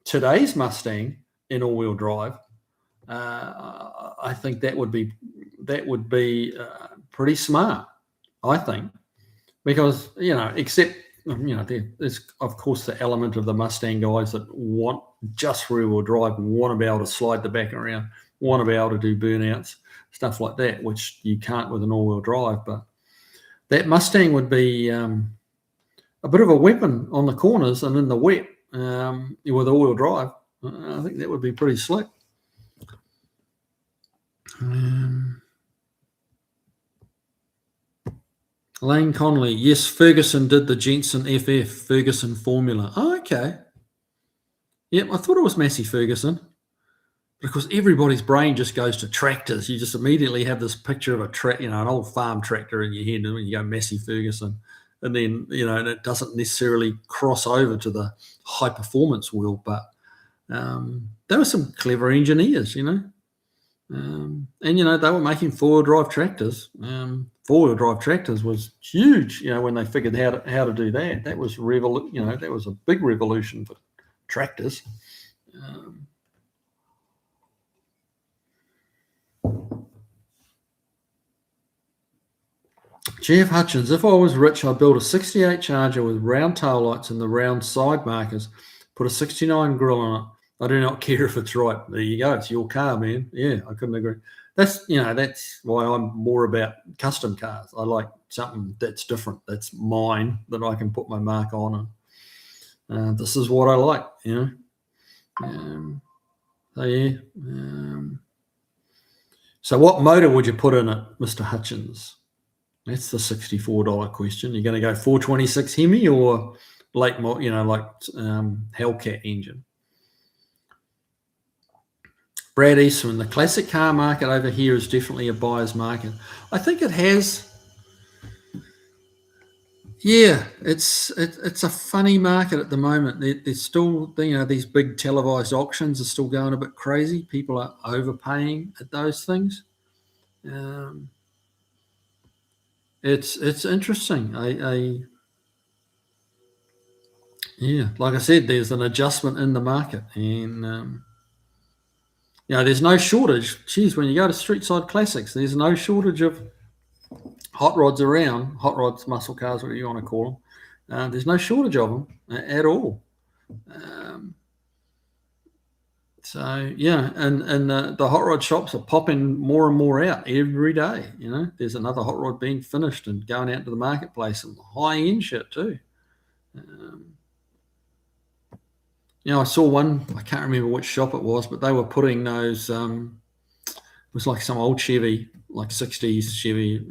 today's Mustang in all-wheel drive, I think that would be pretty smart. I think, because except there's of course the element of the Mustang guys that want just rear-wheel drive, want to be able to slide the back around, want to be able to do burnouts, stuff like that, which you can't with an all-wheel drive. But that Mustang would be a bit of a weapon on the corners and in the wet with all-wheel drive. I think that would be pretty slick. Lane Conley, yes, Ferguson did the Jensen FF, Ferguson formula. Oh, okay. Yep, I thought it was Massey Ferguson, because everybody's brain just goes to tractors. You just immediately have this picture of an old farm tractor in your head, and you go Massey Ferguson, and then and it doesn't necessarily cross over to the high performance wheel. But there were some clever engineers, and they were making four-wheel drive tractors. Four-wheel drive tractors was huge, when they figured how to do that. That was that was a big revolution for tractors. Jeff Hutchins, if I was rich, I'd build a 68 Charger with round tail lights and the round side markers, put a 69 grille on it. I do not care if it's right. There you go. It's your car, man. Yeah, I couldn't agree. That's why I'm more about custom cars. I like something that's different, that's mine, that I can put my mark on. And this is what I like, So yeah. So what motor would you put in it, Mr. Hutchins? That's the $64 question. You're going to go 426 Hemi or late, Hellcat engine? Brad Eastman, the classic car market over here is definitely a buyer's market. I think it has. Yeah, it's a funny market at the moment. There's still, these big televised auctions are still going a bit crazy. People are overpaying at those things. It's interesting. Like I said, there's an adjustment in the market, and there's no shortage. Geez, when you go to Street Side Classics, there's no shortage of hot rods around. Hot rods, muscle cars, whatever you want to call them. There's no shortage of them at all. And the hot rod shops are popping more and more out every day. There's another hot rod being finished and going out to the marketplace, and high end shit too. I saw one. I can't remember which shop it was, but they were putting those. It was like some old Chevy, like 60s Chevy.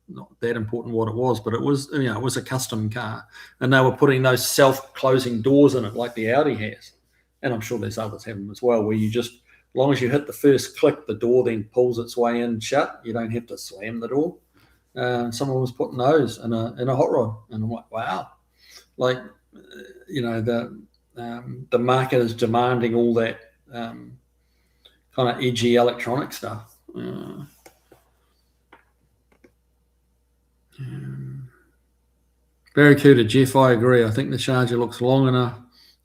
Not that important what it was, but it was it was a custom car, and they were putting those self-closing doors in it like the Audi has. And I'm sure there's others have them as well, where you just, as long as you hit the first click, the door then pulls its way in shut. You don't have to slam the door. Someone was putting those in a hot rod, and I'm like, wow, like the market is demanding all that kind of edgy electronic stuff. Barracuda, Jeff, I agree. I think the Charger looks long enough,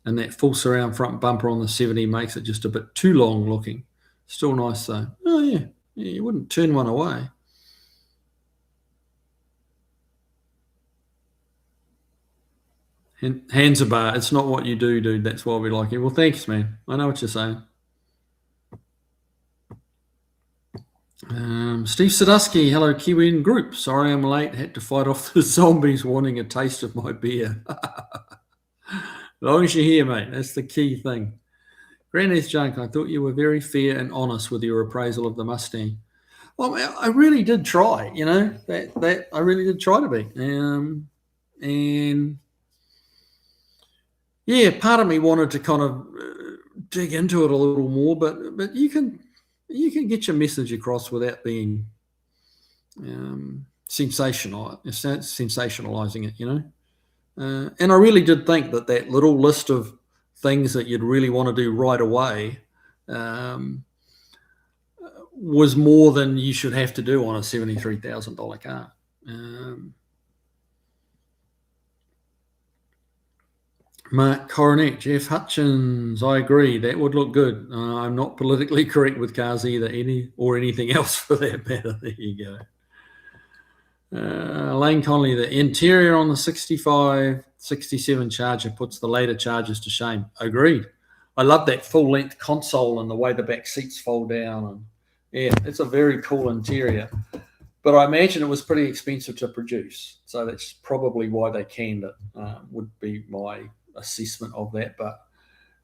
and that full surround front bumper on the 70 makes it just a bit too long looking. Still nice though. Oh yeah, you wouldn't turn one away. Hands a bar. It's not what you do, dude. That's why we like you. Well, thanks, man. I know what you're saying. Steve Sadusky, hello, Kiwi in group. Sorry I'm late. Had to fight off the zombies wanting a taste of my beer. As long as you're here, mate. That's the key thing. Granny's Junk, I thought you were very fair and honest with your appraisal of the Mustang. Well, I really did try, that I really did try to be. And yeah, part of me wanted to kind of dig into it a little more, but you can get your message across without being sensationalizing it, and I really did think that little list of things that you'd really want to do right away was more than you should have to do on a $73,000 car. Mark Coronet, Jeff Hutchins, I agree. That would look good. I'm not politically correct with cars either, anything else for that matter. There you go. Lane Conley, the interior on the 65, 67 Charger puts the later Chargers to shame. Agreed. I love that full-length console and the way the back seats fold down. And yeah, it's a very cool interior. But I imagine it was pretty expensive to produce. So that's probably why they canned it, would be my assessment of that. But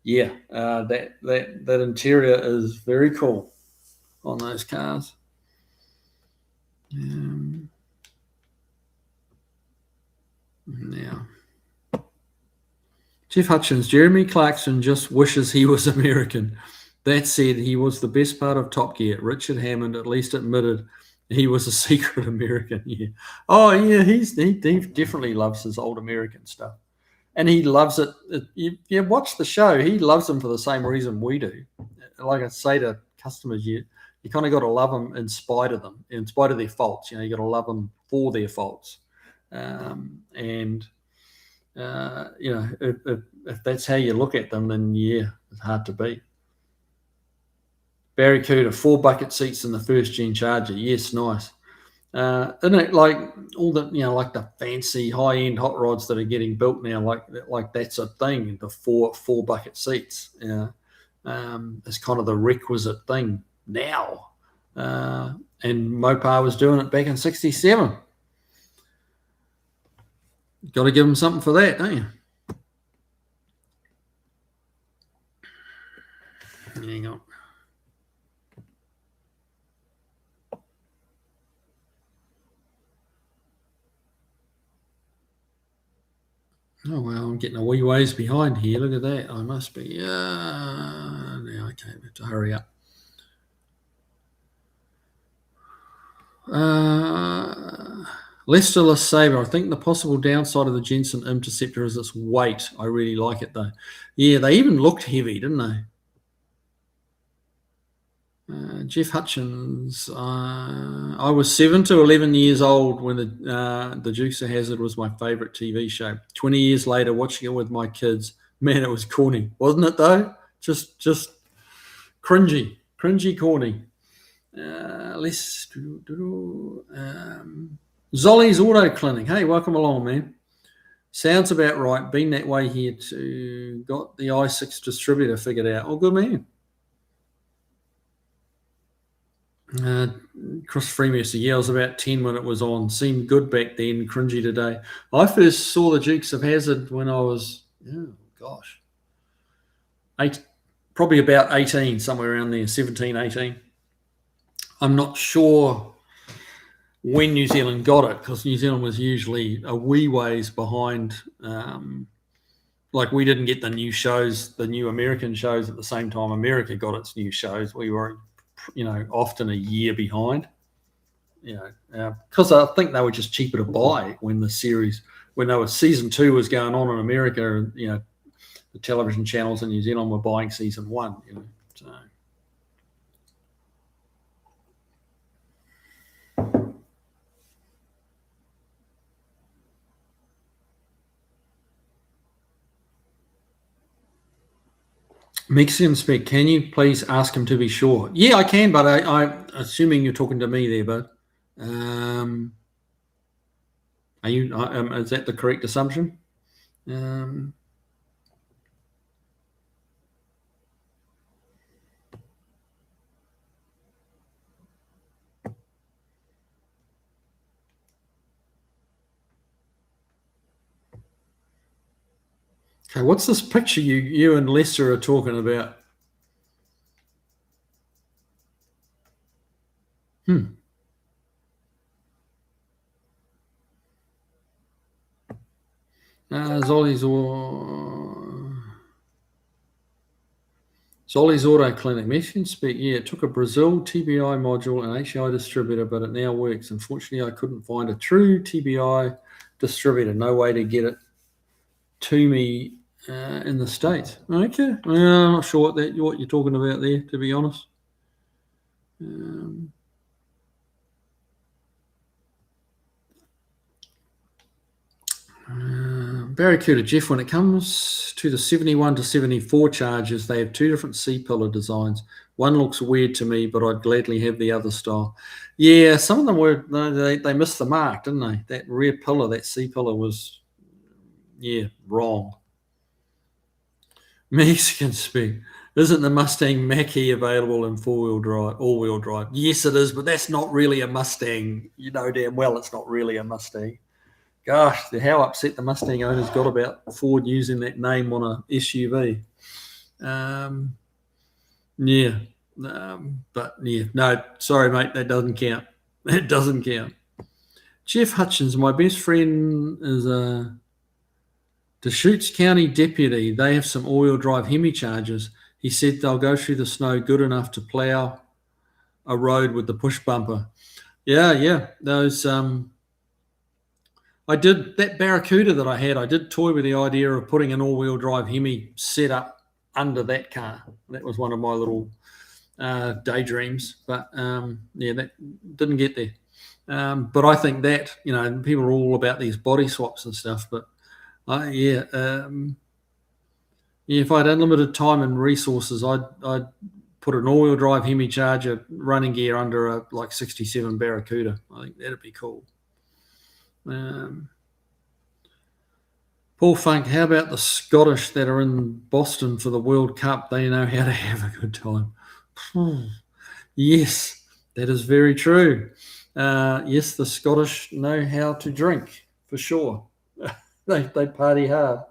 yeah, that interior is very cool on those cars. Now, Jeff Hutchins, Jeremy Clarkson just wishes he was American. That said, he was the best part of Top Gear. Richard Hammond at least admitted he was a secret American. Yeah. Oh, yeah, he definitely loves his old American stuff. And he loves it. You watch the show, he loves them for the same reason we do. Like I say to customers, you kind of got to love them in spite of them, in spite of their faults. You got to love them for their faults. If that's how you look at them, then yeah, it's hard to beat. Barry Cooter, 4 bucket seats in the first gen Charger. Yes, nice. Isn't it like all the like the fancy high end hot rods that are getting built now? Like that's a thing. The four bucket seats. It's kind of the requisite thing now. And Mopar was doing it back in '67. Got to give them something for that, don't you? Hang on. Oh, well, I'm getting a wee ways behind here. Look at that. I must be. Now I can't have to hurry up. Lester Saber, I think the possible downside of the Jensen Interceptor is its weight. I really like it, though. Yeah, they even looked heavy, didn't they? Jeff Hutchins, I was 7 to 11 years old when the Dukes of Hazzard was my favourite TV show. 20 years later, watching it with my kids, man, it was corny, wasn't it? Though, just cringy, corny. Zolly's Auto Clinic. Hey, welcome along, man. Sounds about right. Been that way here too. Got the i6 distributor figured out. Oh, good man. Chris Freemaster, yeah, I was about 10 when it was on. Seemed good back then, cringy today. I first saw the Dukes of Hazzard when I was, probably about 18, somewhere around there, 17, 18. I'm not sure when New Zealand got it, because New Zealand was usually a wee ways behind. Like we didn't get the new shows, the new American shows at the same time America got its new shows. We were often a year behind, because I think they were just cheaper to buy when season 2 was going on in America, and the television channels in New Zealand were buying season 1. So. Mexican Spec, can you please ask him to be sure? Yeah, I can, but I'm assuming you're talking to me there, bud. Are you? Is that the correct assumption? Um, okay, what's this picture you and Lester are talking about? Zolly's Auto Clinic. Mexican speak. Yeah, it took a Brazil TBI module and HI distributor, but it now works. Unfortunately, I couldn't find a true TBI distributor. No way to get it to me in the States. Okay. Well, I'm not sure what you're talking about there, to be honest. Barracuda Jeff, when it comes to the 71 to 74 charges, they have two different C-pillar designs. One looks weird to me, but I'd gladly have the other style. Yeah, some of them were, they missed the mark, didn't they? That rear pillar, that C-pillar was, wrong. Mexican speak. Isn't the Mustang Mach-E available in all-wheel drive? Yes, it is, but that's not really a Mustang. You know damn well it's not really a Mustang. Gosh, how upset the Mustang owners got about Ford using that name on a SUV. No, sorry, mate, that doesn't count. That doesn't count. Jeff Hutchins, my best friend is a Deschutes County deputy. They have some all-wheel drive Hemi chargers. He said they'll go through the snow good enough to plow a road with the push bumper. Yeah, those. I did that Barracuda that I had. I did toy with the idea of putting an all-wheel drive Hemi set up under that car. That was one of my little daydreams, but that didn't get there. But I think that people are all about these body swaps and stuff. But if I had unlimited time and resources, I'd put an all-wheel drive Hemi charger running gear under a 67 Barracuda. I think that'd be cool. Paul Funk, how about the Scottish that are in Boston for the World Cup? They know how to have a good time. Yes, that is very true. Yes, the Scottish know how to drink, for sure. They party hard.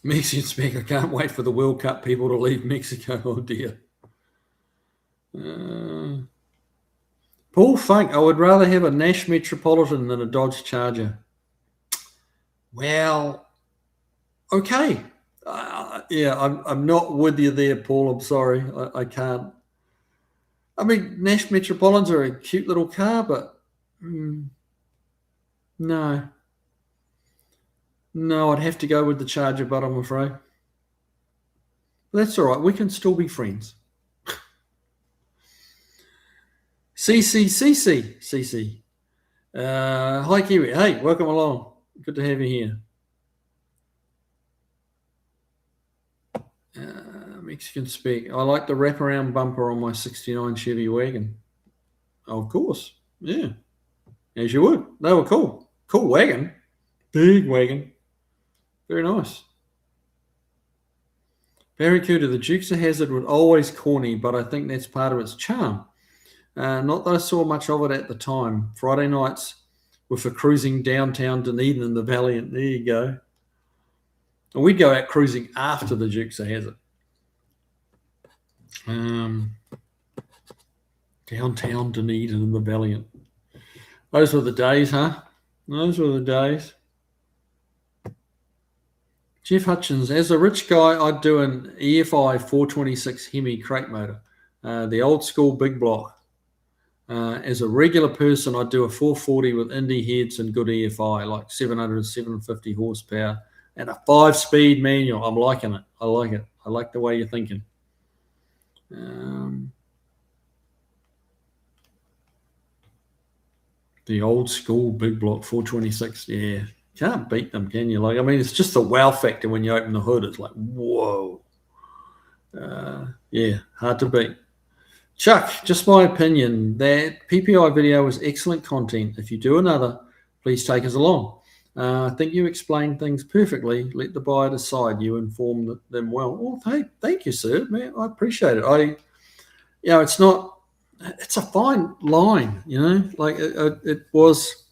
Mexican speaker, can't wait for the World Cup people to leave Mexico. Oh, dear. Paul Funk, I would rather have a Nash Metropolitan than a Dodge Charger. Well, okay. I'm not with you there, Paul. I'm sorry. I can't. I mean, Nash Metropolitans are a cute little car, but no. No, I'd have to go with the Charger, but I'm afraid. But that's all right. We can still be friends. CC. Hi, Kiwi. Hey, welcome along. Good to have you here. Mexican speak. I like the wraparound bumper on my 69 Chevy wagon. Oh, of course. Yeah. As you would. They were cool. Cool wagon. Big wagon. Very nice. Barracuda, the Dukes of Hazzard was always corny, but I think that's part of its charm. Not that I saw much of it at the time. Friday nights were for cruising downtown Dunedin in the Valiant. There you go. And we'd go out cruising after the Dukes of Hazzard. Downtown Dunedin in the Valiant. Those were the days, huh? Those were the days. Jeff Hutchins, as a rich guy, I'd do an EFI 426 Hemi crate motor, the old school big block. As a regular person, I'd do a 440 with Indy heads and good EFI, like 700, 750 horsepower, and a 5-speed manual. I'm liking it. I like it. I like the way you're thinking. The old school big block 426, yeah. Can't beat them, can you? It's just the wow factor when you open the hood. It's like, whoa. Hard to beat. Chuck, just my opinion, that PPI video was excellent content. If you do another, please take us along. I think you explained things perfectly. Let the buyer decide. You informed them well. Oh, hey, thank you, sir. Man, I appreciate it. It's not. It's a fine line, Like it was.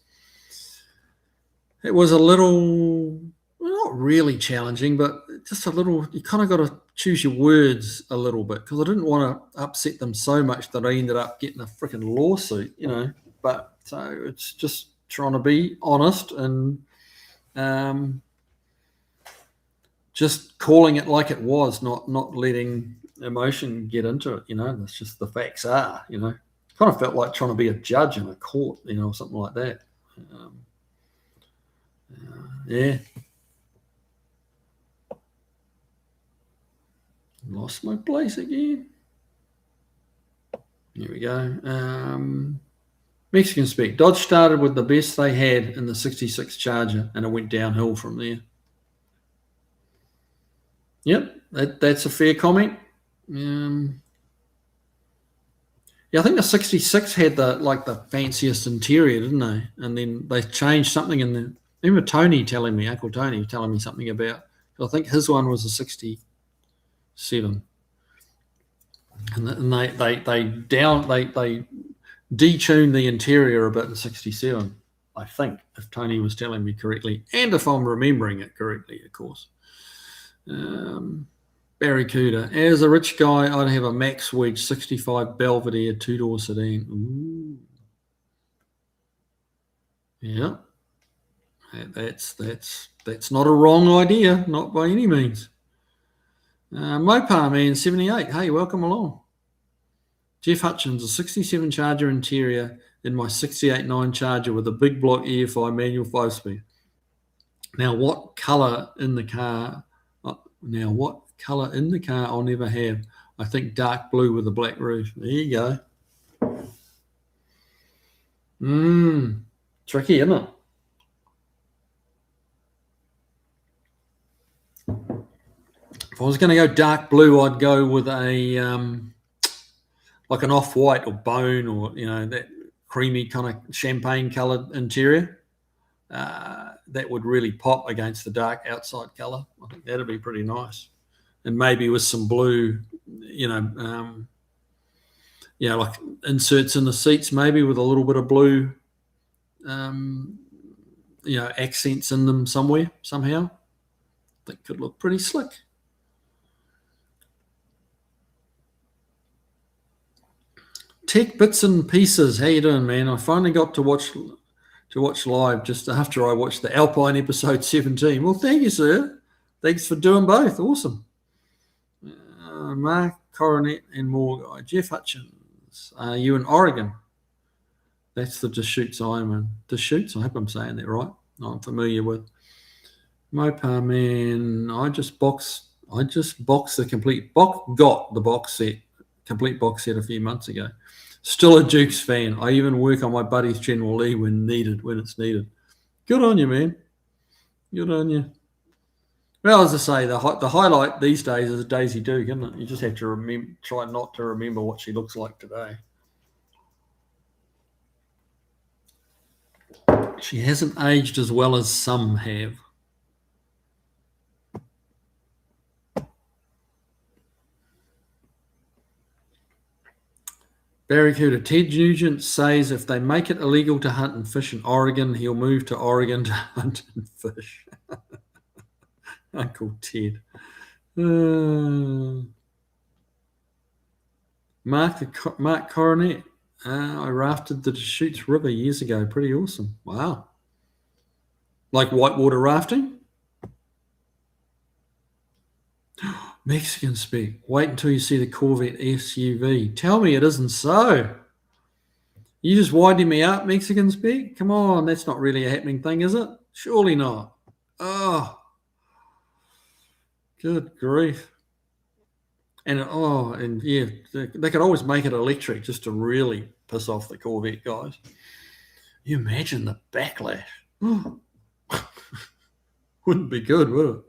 It was a little, well, not really challenging, but just a little. You kind of got to choose your words a little bit because I didn't want to upset them so much that I ended up getting a freaking lawsuit. But so it's just trying to be honest and um, just calling it like it was, not letting emotion get into it. That's just the facts are. Kind of felt like trying to be a judge in a court, or something like that. Yeah. Lost my place again. Here we go. Mexican speak. Dodge started with the best they had in the 66 Charger, and it went downhill from there. Yep, that's a fair comment. Yeah, I think the 66 had the fanciest interior, didn't they? And then they changed something in the. I remember Uncle Tony telling me something about. I think his one was a 67. And they detuned the interior a bit in 67, I think, if Tony was telling me correctly, and if I'm remembering it correctly, of course. Barracuda. As a rich guy, I'd have a Max Wedge 65 Belvedere 2-door sedan. Ooh. Yeah. That's not a wrong idea, not by any means. Mopar Man 78. Hey, welcome along. Jeff Hutchins, a 67 Charger interior in my 68-9 Charger with a big block EFI manual 5-speed. Now, what colour in the car? I'll never have. I think dark blue with a black roof. There you go. Tricky, isn't it? If I was going to go dark blue, I'd go with a like an off-white or bone, or that creamy kind of champagne coloured interior. That would really pop against the dark outside colour. I think that'd be pretty nice, and maybe with some blue, like inserts in the seats, maybe with a little bit of blue, accents in them somehow. That could look pretty slick. Tech bits and pieces. How you doing, man? I finally got to watch live just after I watched the Alpine episode 17. Well, thank you, sir. Thanks for doing both. Awesome. Mark Coronet and more guy. Jeff Hutchins. Are you in Oregon? That's the Deschutes I'm in. Deschutes? I hope I'm saying that right. I'm familiar with. Mopar Man. I just boxed the complete complete box set a few months ago. Still a Dukes fan. I even work on my buddy's General Lee when it's needed. Good on you, man. Good on you. Well, as I say, the highlight these days is Daisy Duke, isn't it? You just have to try not to remember what she looks like today. She hasn't aged as well as some have. Barracuda. Ted Nugent says if they make it illegal to hunt and fish in Oregon, he'll move to Oregon to hunt and fish. Uncle Ted. Mark Coronet. I rafted the Deschutes River years ago. Pretty awesome. Wow. Like whitewater rafting? Mexican speak. Wait until you see the Corvette SUV. Tell me it isn't so. You just winding me up, Mexican speak? Come on, that's not really a happening thing, is it? Surely not. Oh, good grief. And yeah, they could always make it electric just to really piss off the Corvette guys. You imagine the backlash. Wouldn't be good, would it?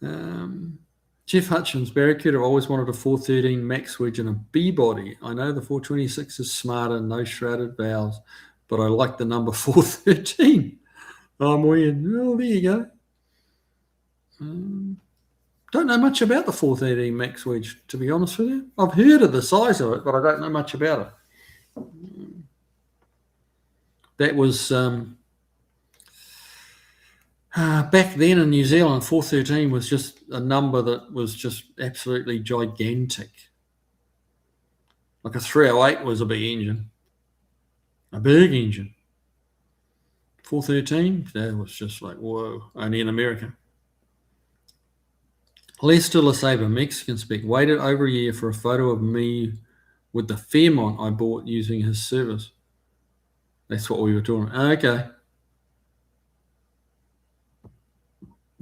Jeff Hutchins, Barracuda always wanted a 413 max wedge and a B body. I know the 426 is smarter, no shrouded valves, but I like the number 413. I'm weird. Oh, there you go. Don't know much about the 413 max wedge, to be honest with you. I've heard of the size of it, but I don't know much about it. That was back then in New Zealand, 413 was just a number that was just absolutely gigantic. Like a 308 was a big engine. A big engine. 413, that was just like, whoa, only in America. Lester LeSabre, Mexican spec, waited over a year for a photo of me with the Fairmont I bought using his service. That's what we were talking about. Okay.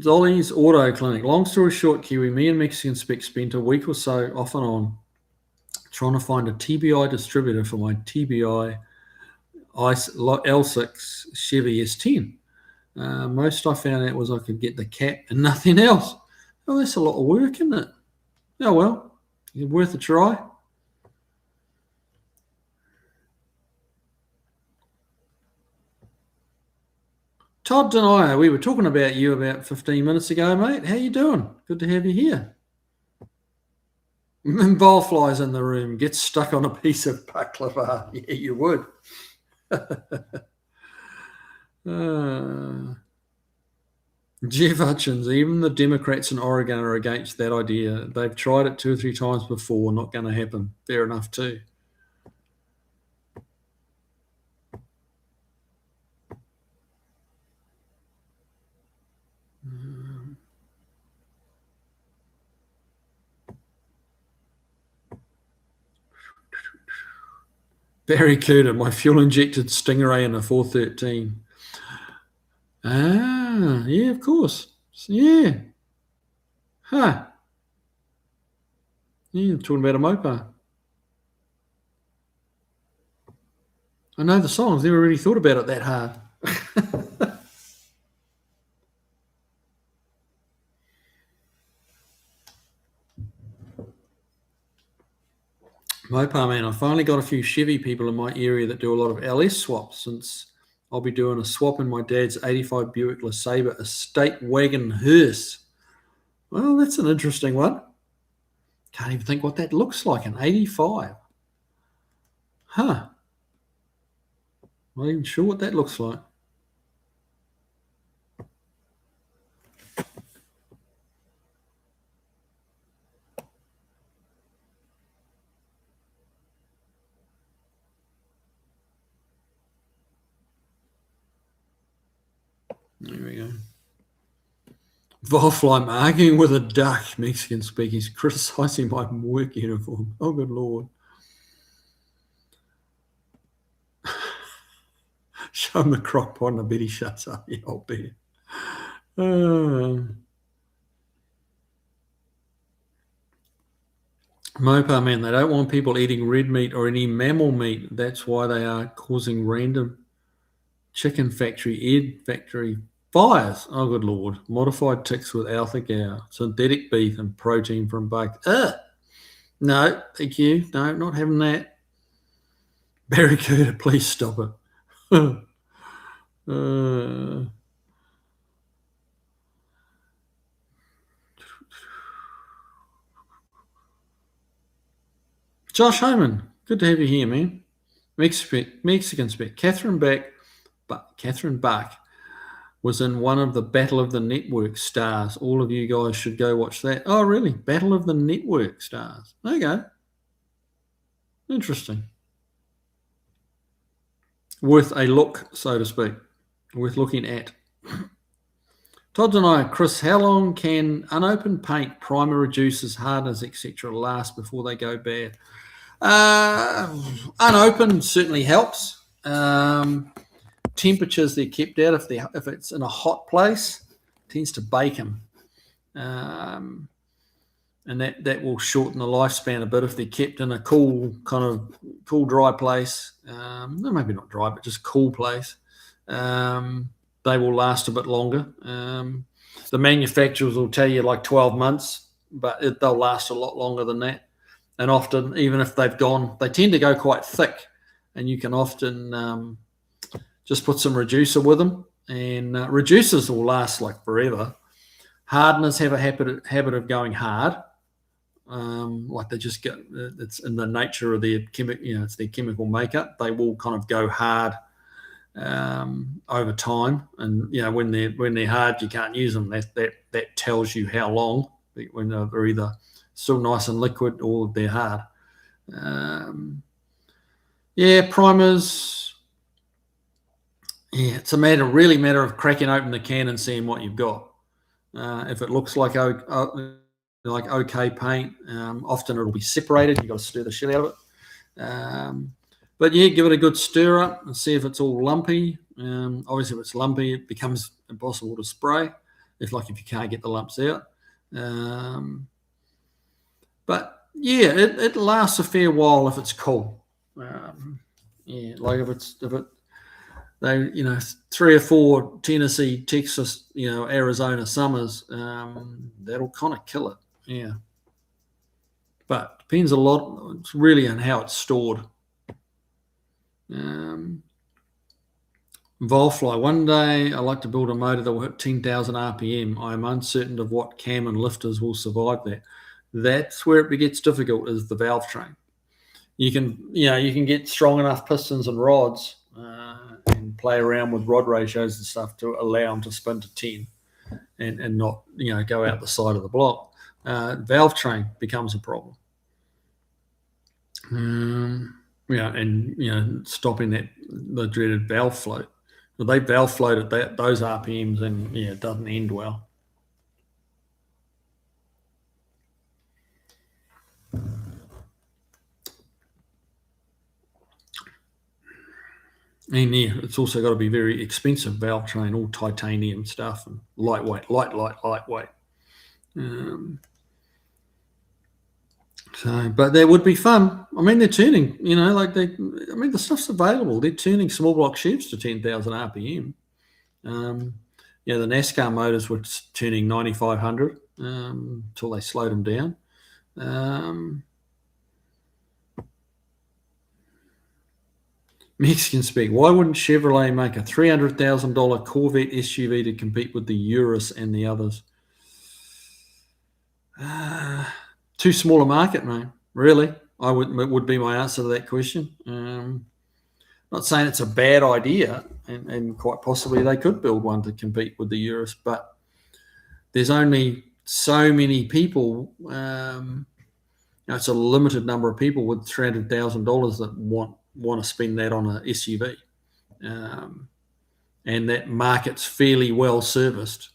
Zolly's Auto Clinic. Long story short, Kiwi, me and Mexican spec spent a week or so off and on trying to find a TBI distributor for my TBI L6 Chevy S10. Most I found out was I could get the cap and nothing else. Oh, that's a lot of work, isn't it? Oh, well, it's worth a try. Todd Denier, we were talking about you about 15 minutes ago, mate. How you doing? Good to have you here. Bowl flies in the room. Get stuck on a piece of baklava. Yeah, you would. Jeff Hutchins, even the Democrats in Oregon are against that idea. They've tried it 2 or 3 times before. Not going to happen. Fair enough, too. Barracuda, my fuel-injected Stingray in a 413. Ah, yeah, of course. Yeah. Huh. Yeah, talking about a Mopar. I know the song. I've never really thought about it that hard. Mopar, man, I finally got a few Chevy people in my area that do a lot of LS swaps, since I'll be doing a swap in my dad's 85 Buick LeSabre estate wagon hearse. Well, that's an interesting one. Can't even think what that looks like, an 85. Huh. Not even sure what that looks like. There we go. Volfly, I'm arguing with a duck, Mexican speak. He's criticising my work uniform. Oh, good Lord. Show him the crock pot and I bet he shuts up. Yeah, I'll bet. Mopar, man, they don't want people eating red meat or any mammal meat. That's why they are causing random chicken factory, egg factory fires. Oh, good Lord. Modified ticks with alpha-gal, synthetic beef and protein from bugs. No, thank you. No, not having that. Barracuda, please stop it. Josh Homan, good to have you here, man. Mexican spec. Catherine Bach was in one of the Battle of the Network stars. All of you guys should go watch that. Oh, really? Battle of the Network stars. Okay. Interesting. Worth a look, so to speak. Worth looking at. Todd and I, Chris, how long can unopened paint, primer, reducers, hardeners, etc. last before they go bad? Unopened certainly helps. Temperatures they're kept at, if it's in a hot place, tends to bake them, and that will shorten the lifespan a bit. If they're kept in a cool, dry place, maybe not dry, but just cool place, they will last a bit longer. The manufacturers will tell you like 12 months, but they'll last a lot longer than that. And often, even if they've gone, they tend to go quite thick, and you can often just put some reducer with them, and reducers will last like forever. Hardeners have a habit of going hard, like they just get, it's in the nature of their chemical, it's their chemical makeup. They will kind of go hard over time, and when they're hard, you can't use them. That tells you how long, when they're either still nice and liquid or they're hard. Primers. Yeah, it's really matter of cracking open the can and seeing what you've got. If it looks like okay paint, often it'll be separated. You've got to stir the shit out of it. But yeah, give it a good stir up and see if it's all lumpy. Obviously, if it's lumpy, it becomes impossible to spray. If you can't get the lumps out. But yeah, it lasts a fair while if it's cool. Like if it. They, 3 or 4 Tennessee, Texas, Arizona summers, that'll kind of kill it. Yeah. But depends a lot. It's really on how it's stored. Volfly. One day I like to build a motor that will hit 10,000 RPM. I am uncertain of what cam and lifters will survive that. That's where it gets difficult, is the valve train. You can get strong enough pistons and rods, and play around with rod ratios and stuff to allow them to spin to 10 and not go out the side of the block. Valve train becomes a problem. Stopping the dreaded valve float. But they valve float at those RPMs, and it doesn't end well. And it's also got to be very expensive valve train, all titanium stuff, and lightweight. But that would be fun. I mean, they're turning, the stuff's available. They're turning small block Chevs to 10,000 RPM. The NASCAR motors were turning 9,500 until they slowed them down. Mexican speak. Why wouldn't Chevrolet make a $300,000 Corvette SUV to compete with the Urus and the others? Too small a market, mate. Really, would be my answer to that question. Not saying it's a bad idea, and quite possibly they could build one to compete with the Urus, but there's only so many people. It's a limited number of people with $300,000 that want to spend that on an SUV, and that market's fairly well serviced.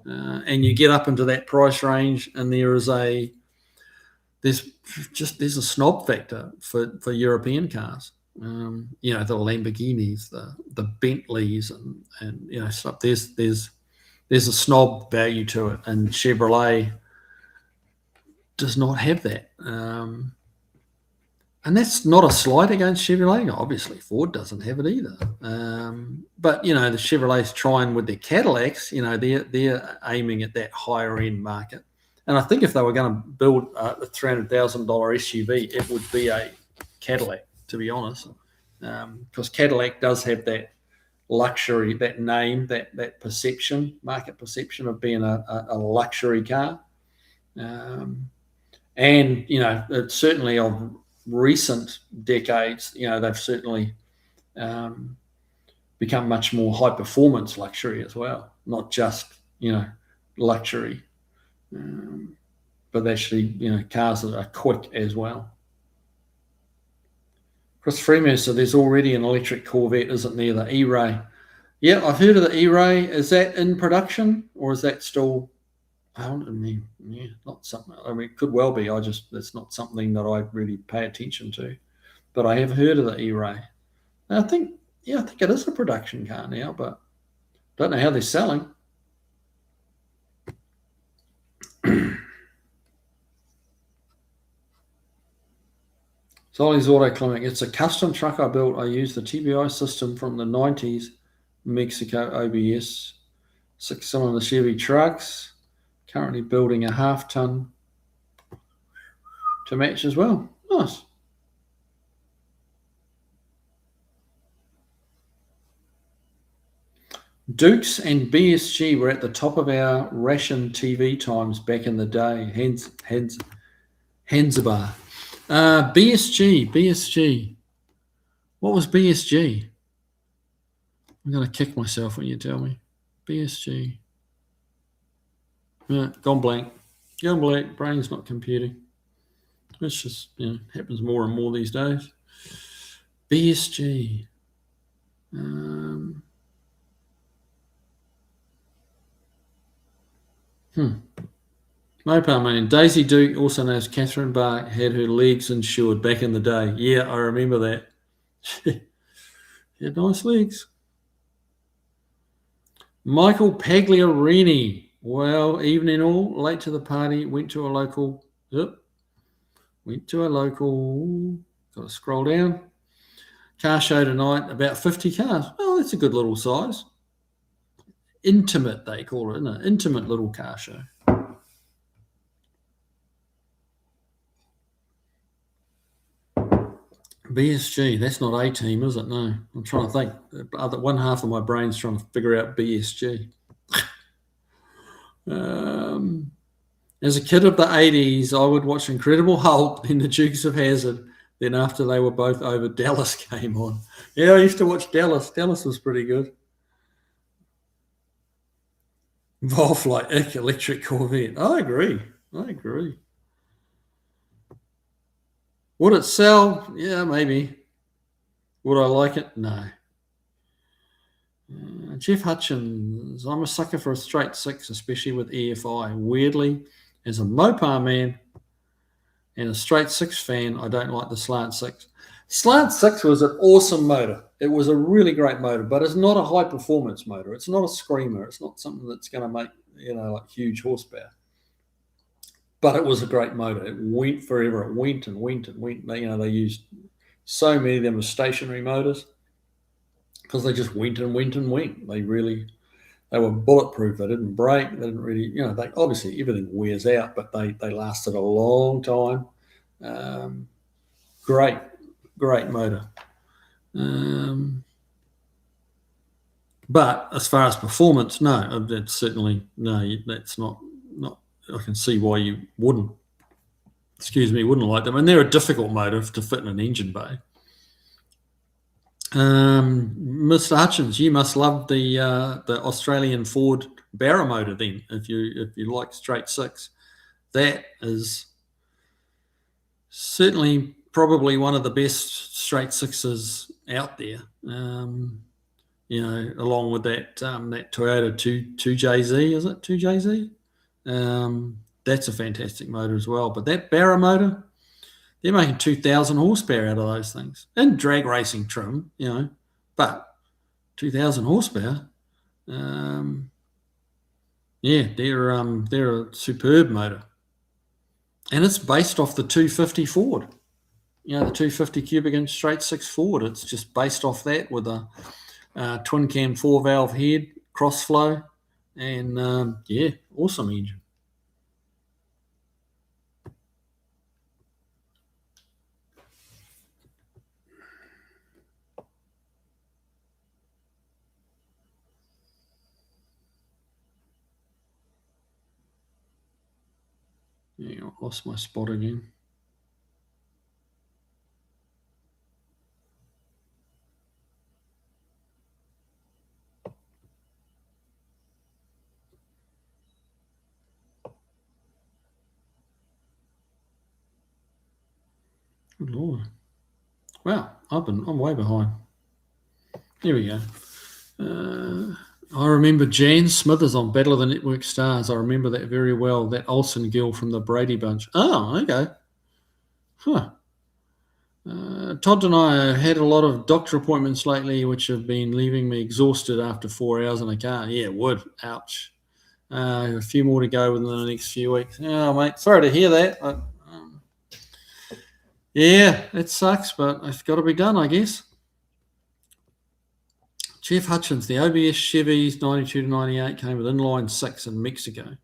And you get up into that price range, and there's a snob factor for European cars. The Lamborghinis, the Bentleys, and stuff. There's a snob value to it, and Chevrolet does not have that. And that's not a slight against Chevrolet. Obviously, Ford doesn't have it either. But the Chevrolets trying with their Cadillacs, they're aiming at that higher end market. And I think if they were going to build a $300,000 SUV, it would be a Cadillac, to be honest, because Cadillac does have that luxury, that name, that market perception of being a luxury car. And it's certainly of recent decades, they've certainly become much more high performance luxury as well, not just luxury, but actually cars that are quick as well. Chris Freeman said there's already an electric Corvette, isn't there? The E-Ray. Yeah, I've heard of the E-Ray. Is that in production, or is that still? Not something. It could well be. It's not something that I really pay attention to, but I have heard of the E-Ray. I think it is a production car now, but don't know how they're selling. Solly's Auto Clinic. It's a custom truck I built. I used the TBI system from the 90s, Mexico OBS. 6-cylinder Chevy trucks. Currently building a half-ton to match as well. Nice. Dukes and BSG were at the top of our ration TV times back in the day. Hansabar. BSG. What was BSG? I'm going to kick myself when you tell me. BSG. Yeah, gone blank. Gone blank. Brain's not computing. It's just, happens more and more these days. BSG. Mopar man. Daisy Duke, also known as Catherine Bark, had her legs insured back in the day. Yeah, I remember that. She had nice legs. Michael Pagliarini. Well, evening all. Late to the party. Went to a local. Got to scroll down. Car show tonight. About 50 cars. Oh, that's a good little size. Intimate, they call it, isn't it? Intimate little car show. BSG, that's not A team, is it? No. I'm trying to think. The other one half of my brain's trying to figure out BSG. As a kid of the 80s, I would watch Incredible Hulk and the Dukes of Hazzard. Then after they were both over, Dallas came on. Yeah, I used to watch Dallas. Dallas was pretty good. Volflight electric Corvette. I agree. Would it sell? Yeah, maybe. Would I like it? No. Jeff Hutchins. I'm a sucker for a straight six, especially with EFI. Weirdly, as a Mopar man and a straight six fan, I don't like the slant six. Slant six was an awesome motor. It was a really great motor, but it's not a high performance motor. It's not a screamer. It's not something that's going to make, like huge horsepower. But it was a great motor. It went forever. It went and went and went. They used so many of them as stationary motors because they just went and went and went. They were bulletproof. They didn't break. They didn't really, they obviously everything wears out, but they lasted a long time. Great motor. But as far as performance, no, that's certainly that's not. I can see why you wouldn't like them, and they're a difficult motor to fit in an engine bay. Mr. Hutchins, you must love the Australian Ford Barra motor then, if you like straight six. That is certainly probably one of the best straight sixes out there. Along with that Toyota 2JZ, is it 2JZ? That's a fantastic motor as well. But that Barra motor, they're making 2,000 horsepower out of those things. In drag racing trim, but 2,000 horsepower. They're a superb motor. And it's based off the 250 Ford. The 250 cubic inch straight six Ford. It's just based off that with a twin cam 4-valve head, cross flow, and awesome engine. Yeah, I lost my spot again. Good Lord. Wow, I'm way behind. Here we go. I remember Jan Smithers on Battle of the Network Stars. I remember that very well. That Olsen girl from the Brady Bunch. Oh, okay. Huh. Todd and I have had a lot of doctor appointments lately, which have been leaving me exhausted after 4 hours in a car. Yeah, it would. Ouch. A few more to go within the next few weeks. Oh, mate, sorry to hear that. Yeah, it sucks, but it's got to be done, I guess. Jeff Hutchins, the OBS Chevys 92 to 98 came with inline 6 in Mexico.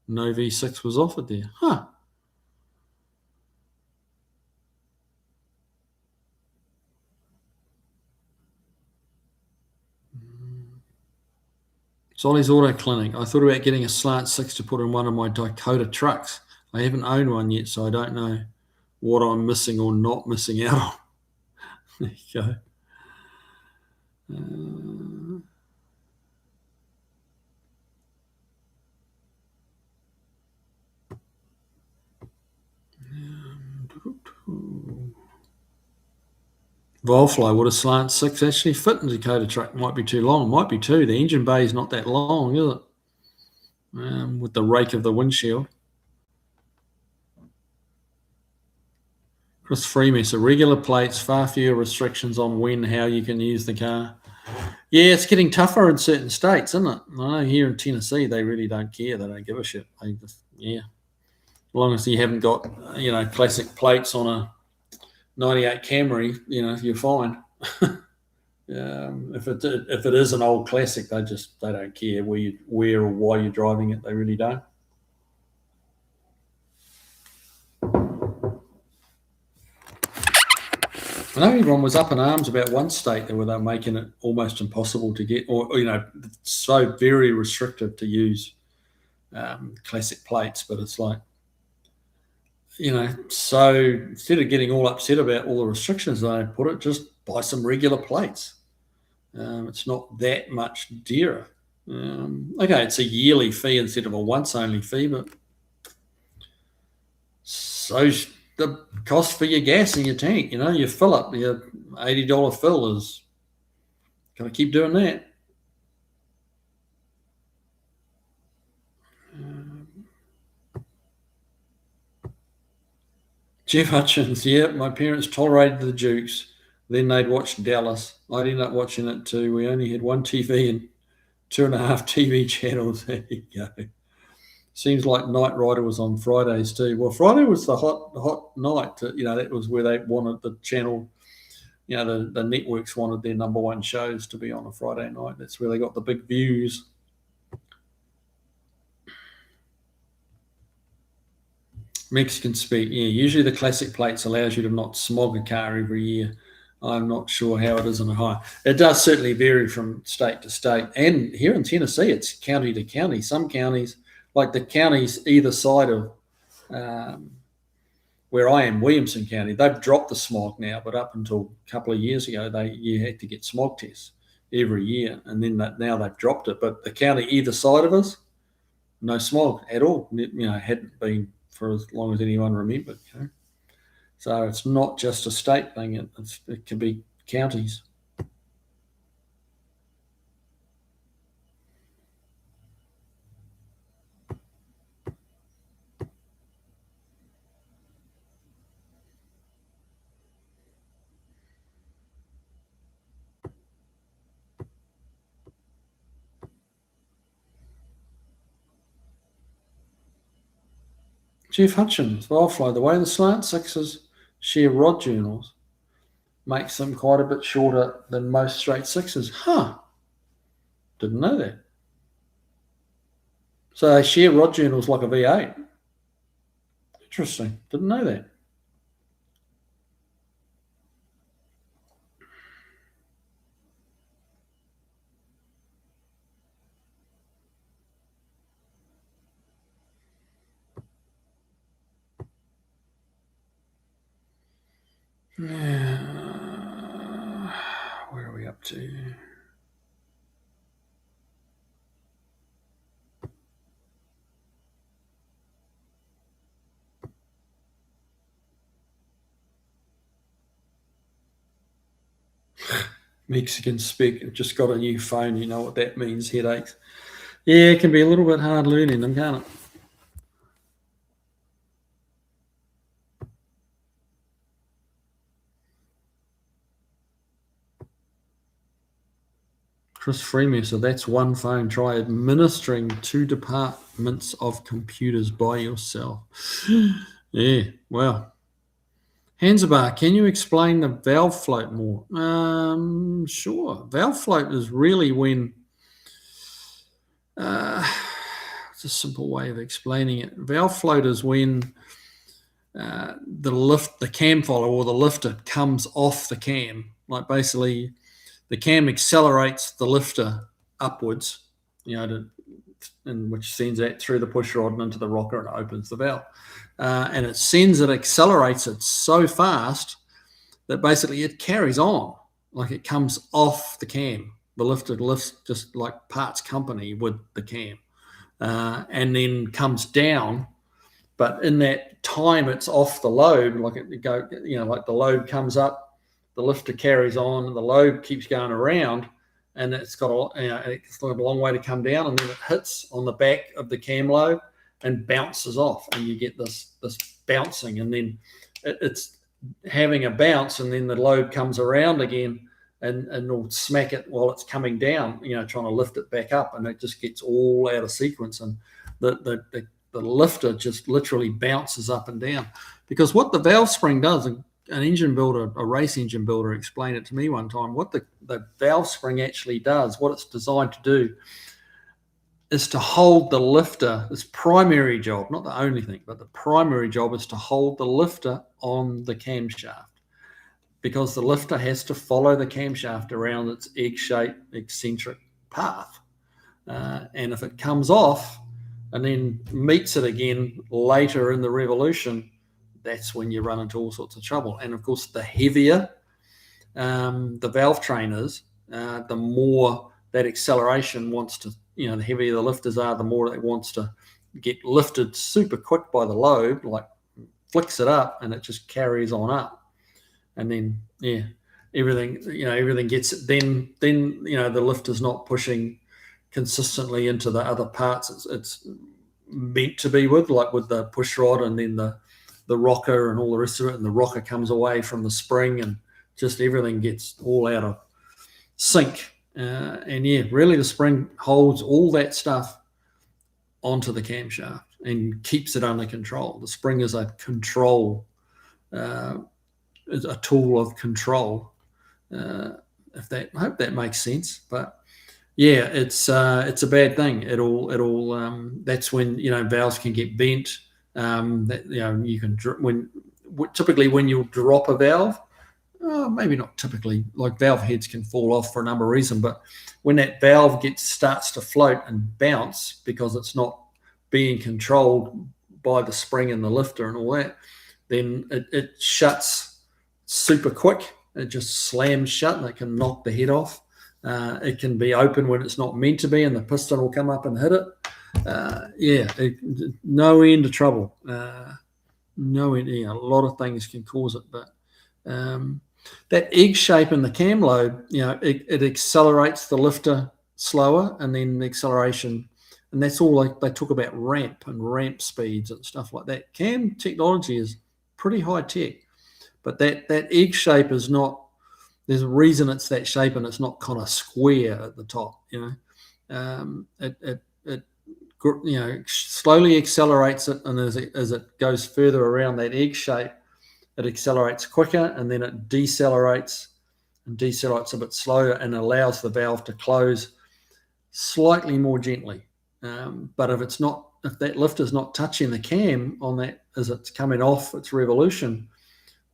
No V6 was offered there. Huh. Solly's Auto Clinic. I thought about getting a slant 6 to put in one of my Dakota trucks. I haven't owned one yet, so I don't know what I'm missing or not missing out on. There you go. Volflow, would a slant 6 actually fit in the Dakota truck? Might be too long. Might be too. The engine bay is not that long, is it? With the rake of the windshield. Chris Freeman, regular plates, far fewer restrictions on when, how you can use the car. Yeah, it's getting tougher in certain states, isn't it? I know here in Tennessee, they really don't care. They don't give a shit. They just, yeah. As long as you haven't got, classic plates on a 98 Camry, you're fine. If it is an old classic, they don't care where or why you're driving it. They really don't. I know everyone was up in arms about one state where they're making it almost impossible to get, or so very restrictive to use classic plates. But it's like, so instead of getting all upset about all the restrictions they put it, just buy some regular plates. It's not that much dearer. Okay, it's a yearly fee instead of a once-only fee, but so's the cost for your gas in your tank. You fill up your $80 fill is going to keep doing that. Jeff Hutchins, yeah, my parents tolerated the Dukes. Then they'd watch Dallas. I'd end up watching it too. We only had one TV and 2.5 TV channels. There you go. Seems like Knight Rider was on Fridays too. Well, Friday was the hot night. That was where they wanted the channel. The networks wanted their number one shows to be on a Friday night. That's where they got the big views. Mexican speak. Yeah, usually the classic plates allows you to not smog a car every year. I'm not sure how it is in Ohio. It does certainly vary from state to state. And here in Tennessee, it's county to county. Some counties, like the counties either side of where I am, Williamson County, they've dropped the smog now, but up until a couple of years ago, you had to get smog tests every year, and then now they've dropped it. But the county either side of us, no smog at all. Hadn't been for as long as anyone remembered. So it's not just a state thing; it can be counties. Jeff Hutchins, Wildflow, the way the slant sixes share rod journals makes them quite a bit shorter than most straight sixes. Huh. Didn't know that. So they share rod journals like a V8. Interesting. Didn't know that. Where are we up to? Mexican spec, just got a new phone. You know what that means, headaches. Yeah, it can be a little bit hard learning them, can't it? Chris Freeman, so that's one phone. Try administering 2 departments of computers by yourself. Yeah, well, Hansabar, can you explain the valve float more? Sure. Valve float is really when, it's a simple way of explaining it. Valve float is when the cam follower or the lifter comes off the cam. Like basically the cam accelerates the lifter upwards, and which sends that through the push rod and into the rocker and opens the valve. And it accelerates it so fast that basically it carries on, like it comes off the cam. The lifter lifts just like parts company with the cam, and then comes down. But in that time it's off the load, like like the load comes up, the lifter carries on, and the load keeps going around, and it's got a long way to come down, and then it hits on the back of the cam load and bounces off, and you get this bouncing, and then it's having a bounce, and then the load comes around again, and it'll smack it while it's coming down, trying to lift it back up, and it just gets all out of sequence, and the lifter just literally bounces up and down. Because what the valve spring does, an engine builder, a race engine builder explained it to me one time, what the valve spring actually does, what it's designed to do, is to hold the lifter. Its primary job, not the only thing, but the primary job is to hold the lifter on the camshaft, because the lifter has to follow the camshaft around its egg-shaped eccentric path. And if it comes off and then meets it again later in the revolution, that's when you run into all sorts of trouble. And of course, the heavier the valve train is, the more that acceleration wants to, the heavier the lifters are, the more it wants to get lifted super quick by the load, like flicks it up, and it just carries on up. And then, everything gets it. Then the lifter's not pushing consistently into the other parts it's meant to be with the push rod, and then the rocker and all the rest of it, and the rocker comes away from the spring, and just everything gets all out of sync. Really the spring holds all that stuff onto the camshaft and keeps it under control. The spring is a control, is a tool of control. I hope that makes sense. But yeah, it's a bad thing. That's when valves can get bent. You can typically when you drop a valve, maybe not typically, like valve heads can fall off for a number of reasons, but when that valve starts to float and bounce because it's not being controlled by the spring and the lifter and all that, then it shuts super quick. It just slams shut, and it can knock the head off. It can be open when it's not meant to be, and the piston will come up and hit it. No end of trouble. No end. A lot of things can cause it, but that egg shape in the cam load, it accelerates the lifter slower, and then the acceleration, and that's all. They talk about ramp speeds and stuff like that. Cam technology is pretty high tech, but that egg shape is not. There's a reason it's that shape, and it's not kind of square at the top. It slowly accelerates it, and as it goes further around that egg shape, it accelerates quicker, and then it decelerates a bit slower, and allows the valve to close slightly more gently. But if that lift is not touching the cam on that as it's coming off its revolution,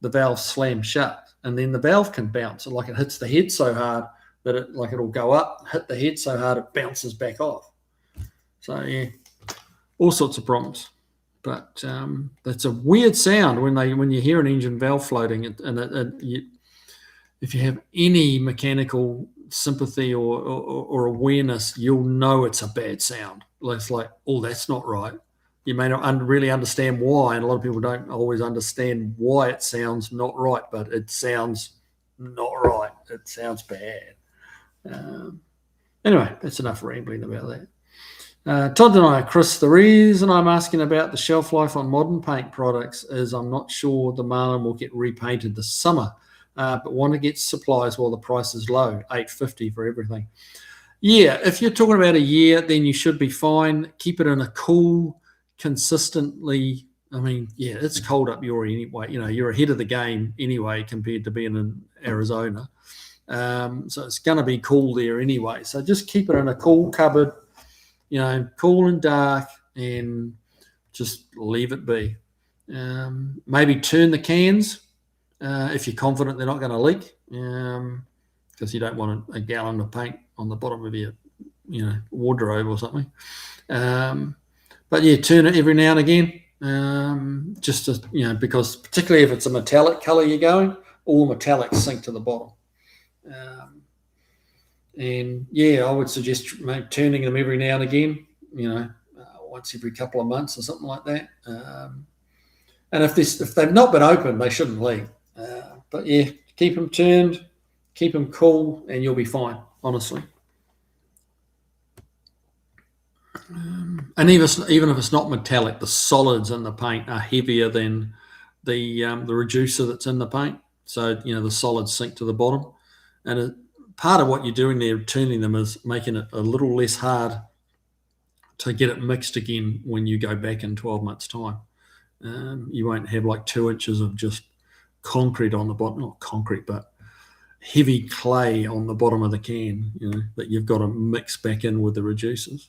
the valve slams shut, and then the valve can bounce. Like it hits the head so hard that it'll go up, hit the head so hard it bounces back off. So all sorts of problems. But it's a weird sound when you hear an engine valve floating, if you have any mechanical sympathy or awareness, you'll know it's a bad sound. It's like, oh, that's not right. You may not really understand why, and a lot of people don't always understand why it sounds not right, but it sounds not right. It sounds bad. Anyway, that's enough rambling about that. Todd and I, Chris, the reason I'm asking about the shelf life on modern paint products is I'm not sure the Marlin will get repainted this summer, but want to get supplies while the price is low, $8.50 for everything. Yeah, if you're talking about a year, then you should be fine. Keep it in a cool, consistently I mean, yeah, it's cold up your anyway. You're ahead of the game anyway compared to being in Arizona. So it's going to be cool there anyway. So just keep it in a cool cupboard, cool and dark, and just leave it be. Maybe turn the cans if you're confident they're not going to leak, because you don't want a gallon of paint on the bottom of your, wardrobe or something. But yeah, turn it every now and again, just to, because particularly if it's a metallic color you're going, all metallics sink to the bottom. And yeah, I would suggest maybe turning them every now and again, once every couple of months or something like that. And if they've not been opened, they shouldn't leak. But yeah, keep them turned, keep them cool, and you'll be fine, honestly. And even if it's not metallic, the solids in the paint are heavier than the reducer that's in the paint. So the solids sink to the bottom, and part of what you're doing there, turning them, is making it a little less hard to get it mixed again when you go back in 12 months' time. You won't have like 2 inches of just concrete on the bottom, not concrete, but heavy clay on the bottom of the can, that you've got to mix back in with the reducers.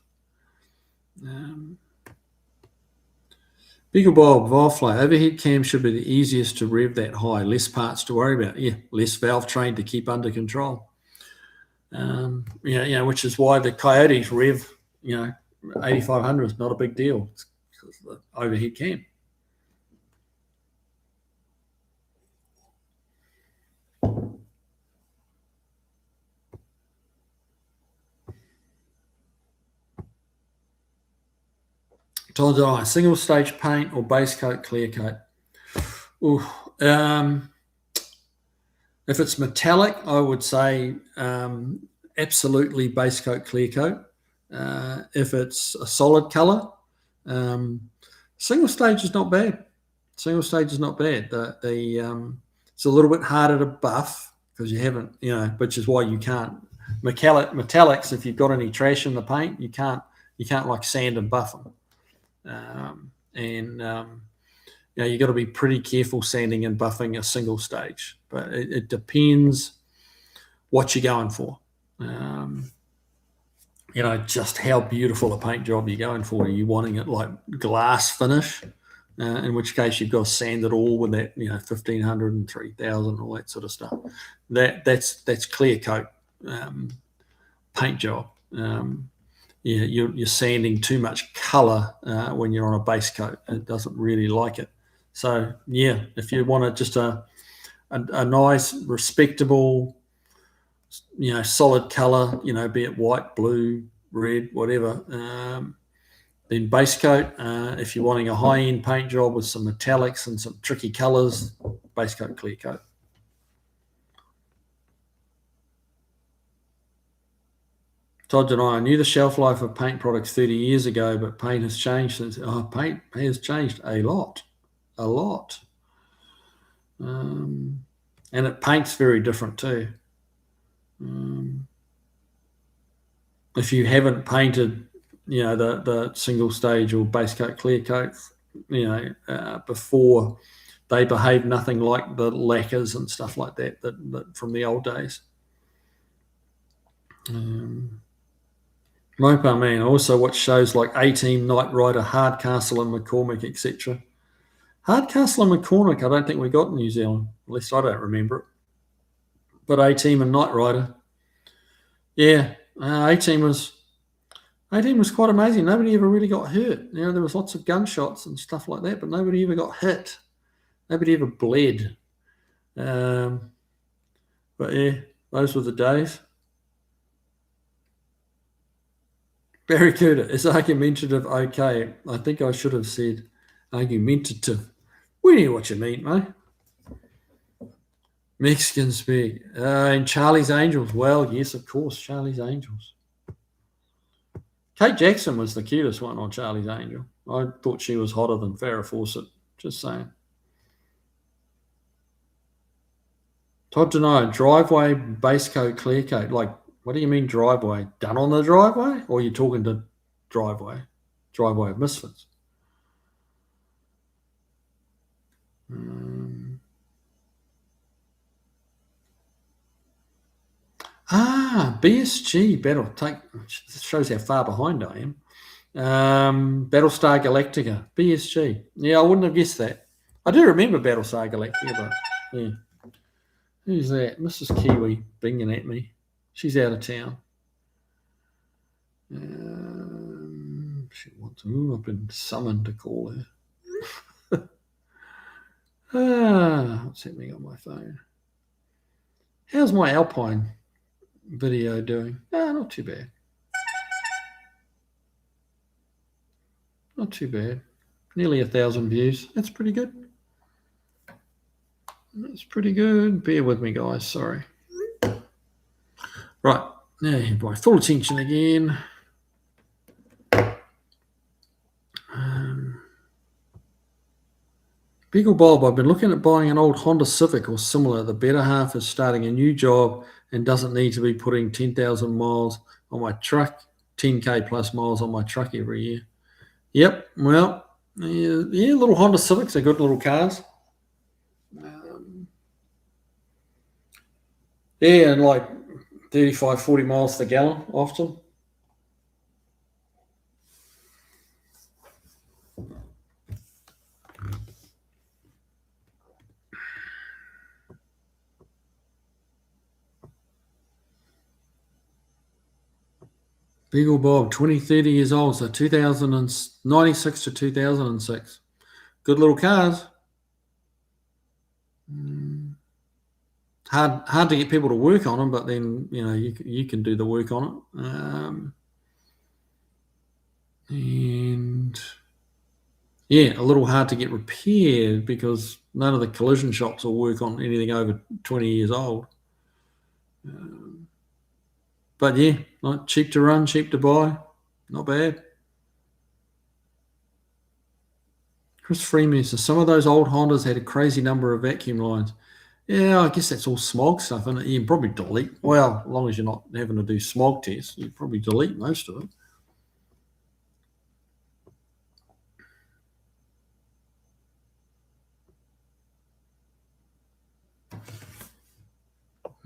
Bigger Bob, valve flow. Overhead cam should be the easiest to rev that high. Less parts to worry about. Yeah, less valve train to keep under control. Which is why the Coyotes rev, 8500 is not a big deal. It's because of the overhead cam. Todd and I, single stage paint or base coat, clear coat. If it's metallic, I would say absolutely base coat, clear coat. If it's a solid color, single stage is not bad. It's a little bit harder to buff because you haven't, which is why you can't metallics. If you've got any trash in the paint, you can't like sand and buff them. You've got to be pretty careful sanding and buffing a single stage, but it depends what you're going for. Just how beautiful a paint job you're going for. Are you wanting it like glass finish? In which case you've got to sand it all with that, 1500 and 3000, all that sort of stuff. That's clear coat paint job. You're sanding too much color when you're on a base coat. It doesn't really like it. So yeah, if you want just a nice, respectable, solid color, be it white, blue, red, whatever, then base coat. If you're wanting a high-end paint job with some metallics and some tricky colors, base coat, clear coat. Todd and I knew the shelf life of paint products 30 years ago, but paint has changed since. Paint has changed a lot. And it paints very different too. If you haven't painted, the single stage or base coat, clear coats, before, they behave nothing like the lacquers and stuff like that from the old days. Mopar Man, I also watch shows like A-Team, Knight Rider, Hardcastle and McCormick, etc. Hardcastle and McCormick, I don't think we got in New Zealand. At least I don't remember it. But A-Team and Knight Rider. Yeah, A-Team was quite amazing. Nobody ever really got hurt. There was lots of gunshots and stuff like that, but nobody ever got hit. Nobody ever bled. But yeah, those were the days. Barracuda is argumentative. Okay, I think I should have said argumentative. We knew what you mean, mate. Mexican speak. And Charlie's Angels. Well, yes, of course, Charlie's Angels. Kate Jackson was the cutest one on Charlie's Angel. I thought she was hotter than Farrah Fawcett. Just saying. Todd Denier, driveway, base coat, clear coat. Like, what do you mean driveway? Done on the driveway? Or are you talking to driveway? Driveway of Misfits? BSG battle shows how far behind I am. Battlestar Galactica, BSG. Yeah, I wouldn't have guessed that. I do remember Battlestar Galactica, but yeah. Who's that? Mrs. Kiwi binging at me. She's out of town. She wants. I've been summoned to call her. What's happening on my phone? How's my Alpine video doing? Not too bad. Not too bad. Nearly 1,000 views. That's pretty good. That's pretty good. Bear with me, guys. Sorry. Right. Now you have my full attention again. Beagle Bob, I've been looking at buying an old Honda Civic or similar. The better half is starting a new job and doesn't need to be putting 10,000 miles on my truck, 10K plus miles on my truck every year. Yep. Well, yeah, little Honda Civics are good little cars. Yeah, and like 35, 40 miles per gallon often. Beagle Bob, 20, 30 years old, so 1996 to 2006. Good little cars. Hard to get people to work on them, but then you can do the work on it. And yeah, a little hard to get repaired because none of the collision shops will work on anything over 20 years old. But yeah, not cheap to run, cheap to buy, not bad. Chris Freeman says some of those old Hondas had a crazy number of vacuum lines. Yeah, I guess that's all smog stuff, and you can probably delete. Well, as long as you're not having to do smog tests, you probably delete most of it.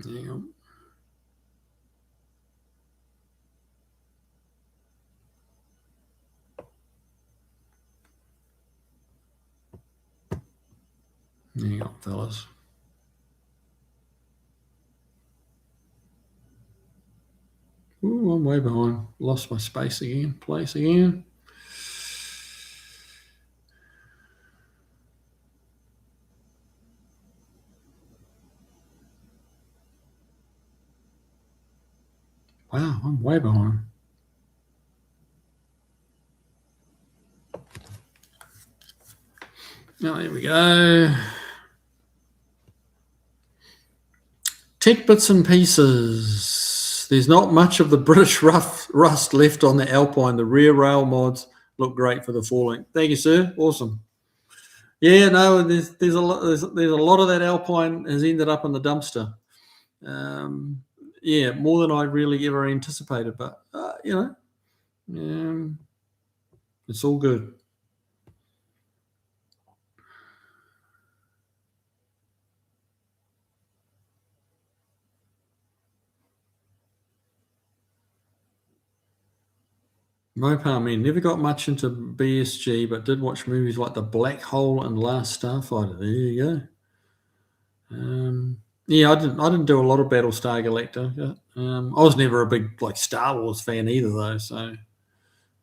Yeah. Hang on, fellas. Ooh, I'm way behind. Lost my space again. Place again. Wow, I'm way behind. Oh, there we go. Tech bits and pieces. There's not much of the British rust left on the Alpine. The rear rail mods look great for the four-link. Thank you, sir. Awesome. Yeah, no, there's a lot of that Alpine has ended up in the dumpster. Yeah, more than I really ever anticipated, but it's all good. Mopar Man, never got much into BSG, but did watch movies like The Black Hole and Last Starfighter. There you go. Yeah, I didn't do a lot of Battlestar Galactica. I was never a big Star Wars fan either, though. So,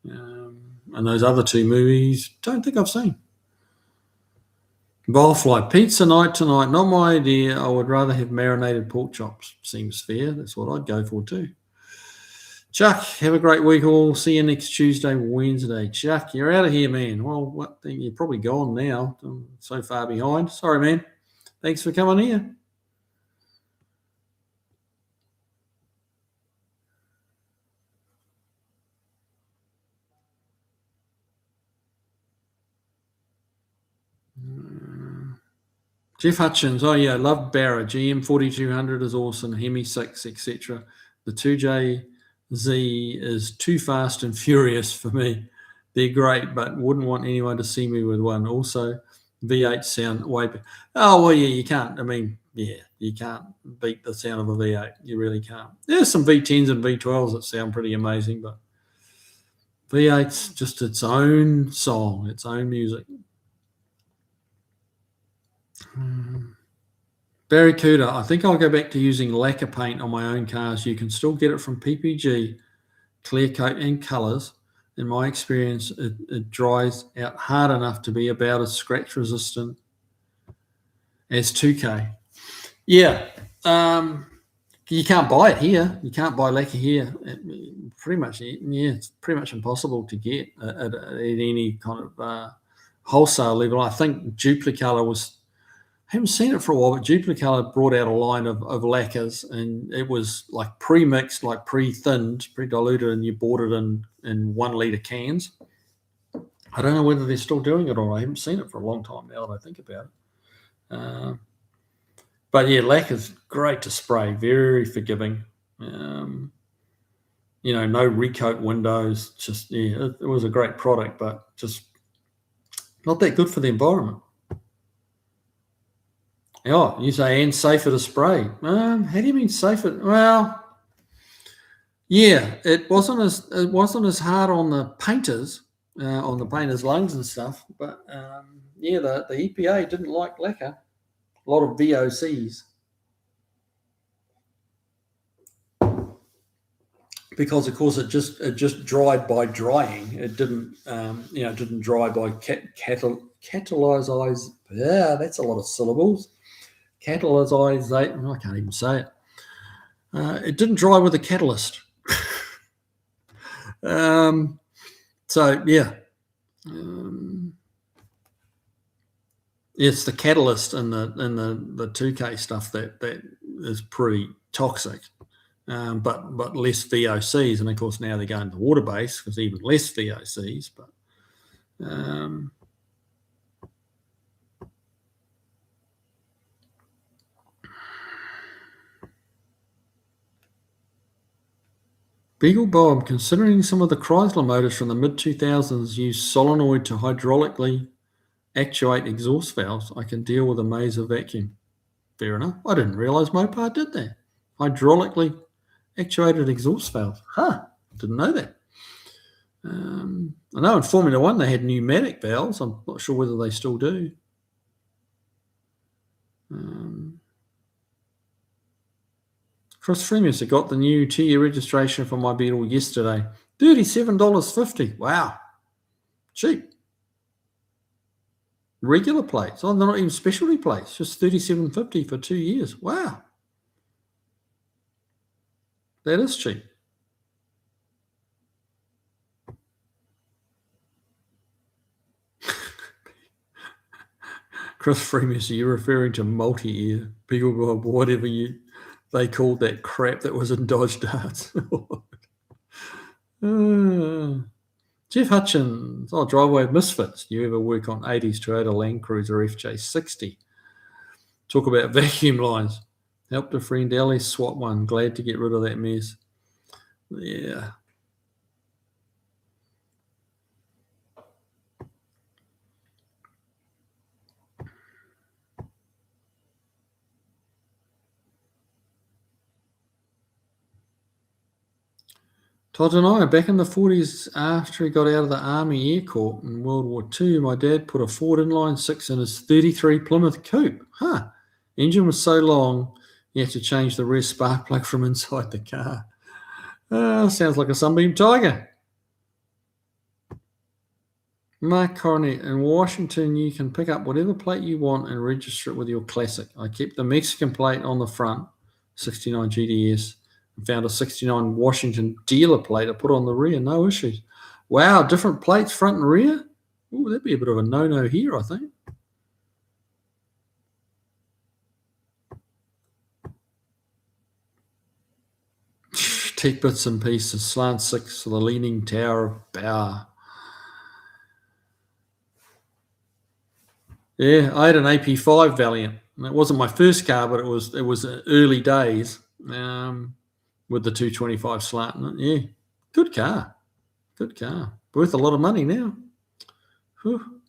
and those other two movies, don't think I've seen. Bowlfly, pizza night tonight. Not my idea. I would rather have marinated pork chops. Seems fair. That's what I'd go for too. Chuck, have a great week all. See you next Tuesday, Wednesday. Chuck, you're out of here, man. Well, you're probably gone now. I'm so far behind. Sorry, man. Thanks for coming here. Jeff Hutchins, oh yeah, love Barra. GM 4200 is awesome. Hemi 6, etc. The 2JZ is too fast and furious for me. They're great, but wouldn't want anyone to see me with one. Also, V8 sound way better. Oh, well, yeah, you can't. I mean, yeah, you can't beat the sound of a V8. You really can't. There's some V10s and V12s that sound pretty amazing, but V8's just its own song, its own music. Barracuda, I think I'll go back to using lacquer paint on my own cars. You can still get it from PPG, clear coat and colours. In my experience, it dries out hard enough to be about as scratch resistant as 2K. Yeah, you can't buy it here. You can't buy lacquer here. Pretty much, yeah, it's pretty much impossible to get at any kind of wholesale level. I think Duplicolor was. I haven't seen it for a while, but Duplicolor brought out a line of lacquers, and it was like pre-mixed, like pre-thinned, pre-diluted, and you bought it in 1 litre cans. I don't know whether they're still doing it or not. I haven't seen it for a long time now that I think about it. But yeah, lacquer's great to spray, very forgiving. No recoat windows. Just it was a great product, but just not that good for the environment. Oh, you say and safer to spray. How do you mean safer? Well, yeah, it wasn't as hard on the painters, on the painters' lungs and stuff. But the EPA didn't like lacquer. A lot of VOCs. Because of course it just dried by drying. It didn't didn't dry by catalyze. Yeah, that's a lot of syllables. Catalyze. I can't even say it. It didn't dry with a catalyst. So yeah, it's the catalyst and the 2K stuff that is pretty toxic. But less VOCs, and of course now they're going to water based because even less VOCs. But Beagle Bob, considering some of the Chrysler motors from the mid-2000s use solenoid to hydraulically actuate exhaust valves, I can deal with a mazer vacuum. Fair enough. I didn't realise Mopar did that. Hydraulically actuated exhaust valves. Didn't know that. I know in Formula One they had pneumatic valves. I'm not sure whether they still do. Chris Freemus, I got the new 2-year registration for my Beetle yesterday. $37.50. Wow. Cheap. Regular plates. Oh, they're not even specialty plates. Just $37.50 for 2 years. Wow. That is cheap. Chris Freemus, are you referring to multi-ear, Beagle Bob, whatever they called that crap that was in Dodge Darts? Jeff Hutchins, Driveway of Misfits. Do you ever work on 80s Toyota Land Cruiser FJ60? Talk about vacuum lines. Helped a friend Ellie swap one. Glad to get rid of that mess. Yeah. Todd and I, back in the 40s, after he got out of the Army Air Corps in World War II, my dad put a Ford inline 6 in his 33 Plymouth Coupe. Engine was so long, you had to change the rear spark plug from inside the car. Sounds like a Sunbeam Tiger. Mark Coronet, in Washington, you can pick up whatever plate you want and register it with your Classic. I kept the Mexican plate on the front, 69 GDS, and found a 69 Washington dealer plate I put on the rear, no issues. Wow, different plates, front and rear? Ooh, that'd be a bit of a no-no here, I think. Tech bits and pieces, slant 6 for the Leaning Tower of Power. Yeah, I had an AP5 Valiant. It wasn't my first car, but it was early days with the 225 slant in it. Yeah, good car. Worth a lot of money now. Whew.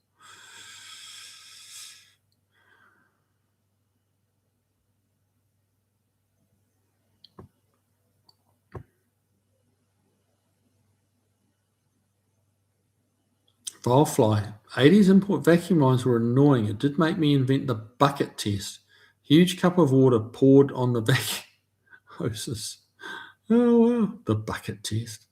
Firefly. 80s import vacuum lines were annoying. It did make me invent the bucket test. Huge cup of water poured on the vacuum hoses. Oh, wow. The bucket test.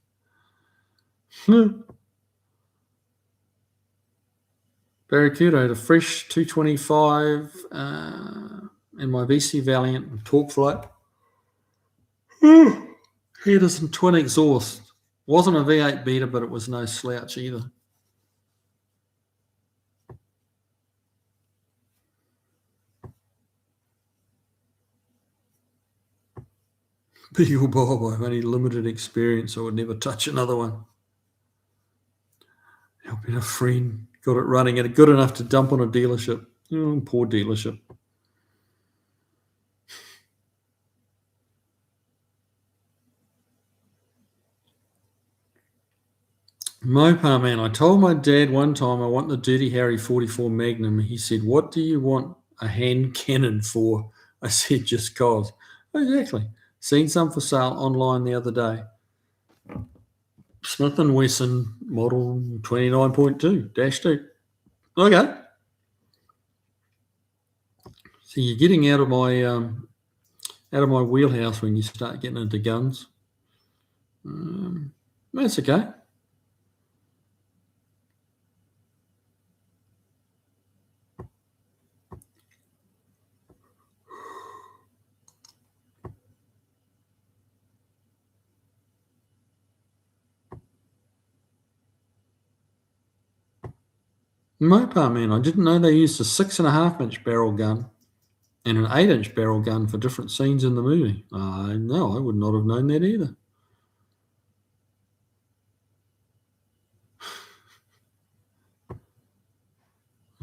Barracuda had a fresh 225 in my VC Valiant torque float. Headers and twin exhaust. Wasn't a V8 beta, but it was no slouch either. Beagle Bob, I've only limited experience. I would never touch another one. Helping a friend, got it running and good enough to dump on a dealership. Oh, poor dealership. Mopar man, I told my dad one time I want the Dirty Harry 44 Magnum. He said, "What do you want a hand cannon for?" I said, "Just cause." Exactly. Seen some for sale online the other day. Smith & Wesson model 29.2-2. Okay. So you're getting out of my wheelhouse when you start getting into guns. That's okay. Mopar man, I didn't know they used a 6.5-inch barrel gun and an 8-inch barrel gun for different scenes in the movie. No, I would not have known that either.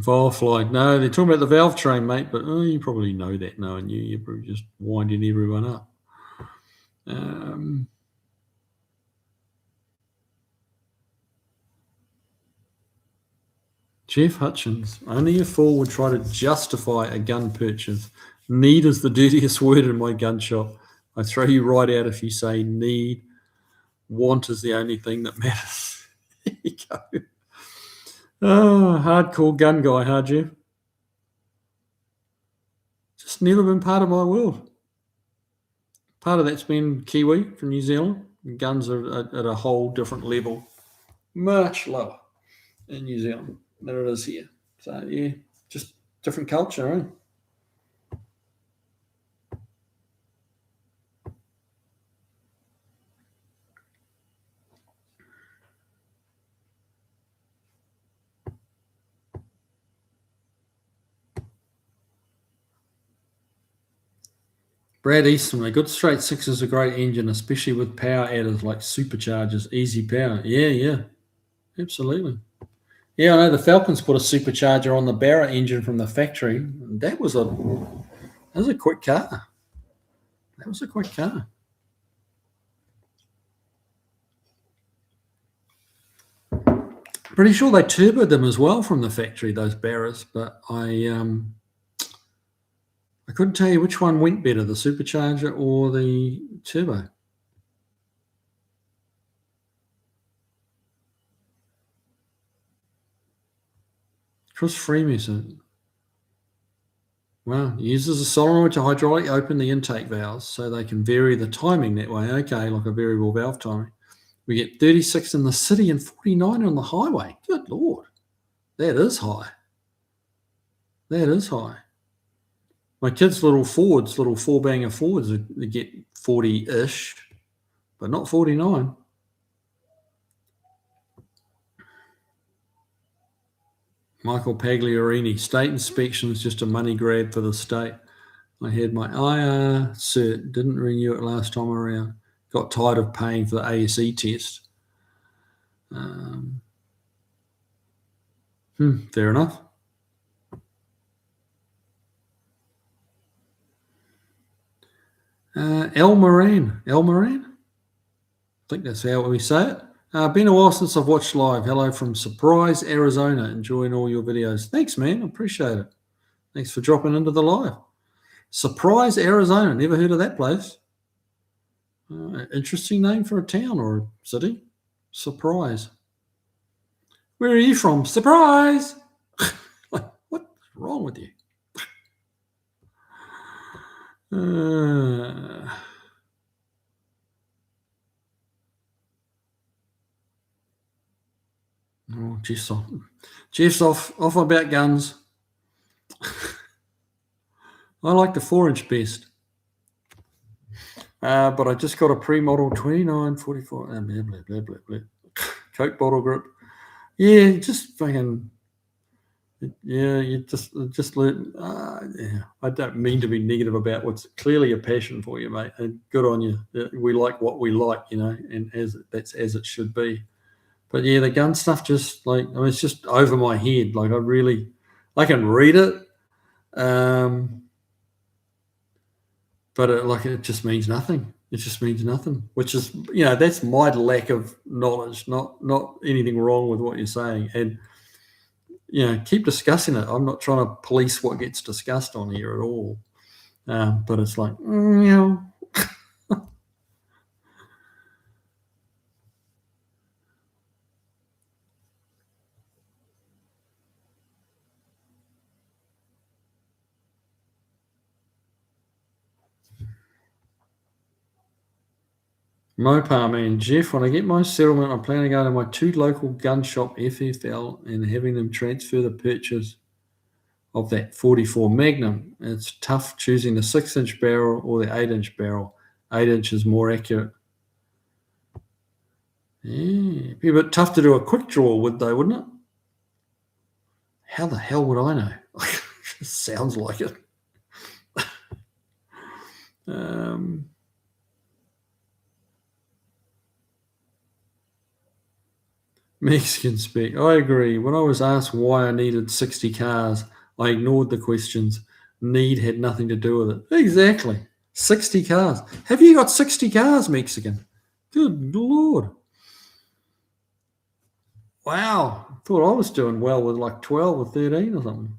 Firefly. No, they're talking about the valve train, mate, but you probably know that knowing you. You're probably just winding everyone up. Jeff Hutchins. Only a fool would try to justify a gun purchase. Need is the dirtiest word in my gun shop. I throw you right out if you say need. Want is the only thing that matters. There you go. Oh, hardcore gun guy, huh, Jeff? Just never been part of my world. Part of that's been Kiwi from New Zealand. Guns are at a whole different level, much lower in New Zealand than it is here. So, yeah, just different culture, eh? Brad Easton, a good straight six is a great engine, especially with power adders like superchargers, easy power. Yeah, absolutely. Yeah, I know the Falcons put a supercharger on the Barra engine from the factory. That was a quick car. That was a quick car. Pretty sure they turboed them as well from the factory, those Barras, but I couldn't tell you which one went better, the supercharger or the turbo. Chris Freemason. Wow, uses a solenoid to hydraulically open the intake valves so they can vary the timing that way. Okay, like a variable valve timing. We get 36 in the city and 49 on the highway. Good Lord. That is high. That is high. My kids' little Fords, little four-banger Fords, they get 40-ish, but not 49. Michael Pagliarini, state inspection is just a money grab for the state. I had my IR cert, didn't renew it last time around. Got tired of paying for the ASE test. Fair enough. El Moran. I think that's how we say it. Been a while since I've watched live. Hello from Surprise, Arizona. Enjoying all your videos. Thanks, man. I appreciate it. Thanks for dropping into the live. Surprise, Arizona. Never heard of that place. Interesting name for a town or a city. Surprise. Where are you from? Surprise! Like, what's wrong with you? Oh, Jeff's off. Jeff's off about guns. I like the 4-inch best. But I just got a pre-model 2944. Blah, blah, blah, blah, blah. Coke bottle grip. Yeah, just fucking. Yeah, you just learn. Yeah, I don't mean to be negative about what's clearly a passion for you, mate. And good on you. We like what we like, and that's as it should be. But yeah, the gun stuff just it's just over my head. Like I can read it, but it just means nothing. It just means nothing. Which is that's my lack of knowledge, not anything wrong with what you're saying. And keep discussing it. I'm not trying to police what gets discussed on here at all. But it's like, Mopar man, Jeff, when I get my settlement, I'm planning to go to my 2 local gun shop FFL and having them transfer the purchase of that 44 Magnum. It's tough choosing the 6-inch barrel or the 8-inch barrel. 8-inch is more accurate. Yeah, it'd be a bit tough to do a quick draw, wouldn't it? How the hell would I know? It sounds like it. Mexican spec. I agree. When I was asked why I needed 60 cars, I ignored the questions. Need had nothing to do with it. Exactly. 60 cars. Have you got 60 cars, Mexican? Good Lord. Wow. Thought I was doing well with like 12 or 13 or something.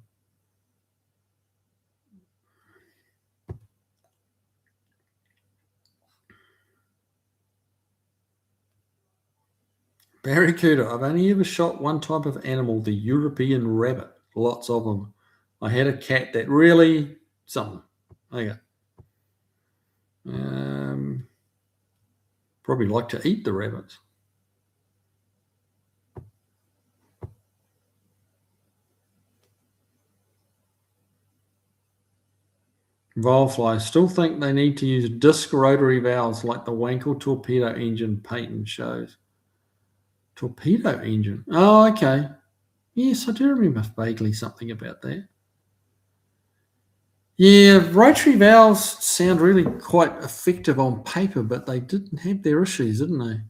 Barracuda. I've only ever shot one type of animal, the European rabbit. Lots of them. I had a cat that really something. Okay. Probably like to eat the rabbits. Valfly still think they need to use disc rotary valves like the Wankel torpedo engine patent shows. Torpedo engine. Oh, okay. Yes, I do remember vaguely something about that. Yeah, rotary valves sound really quite effective on paper, but they didn't have their issues, didn't they?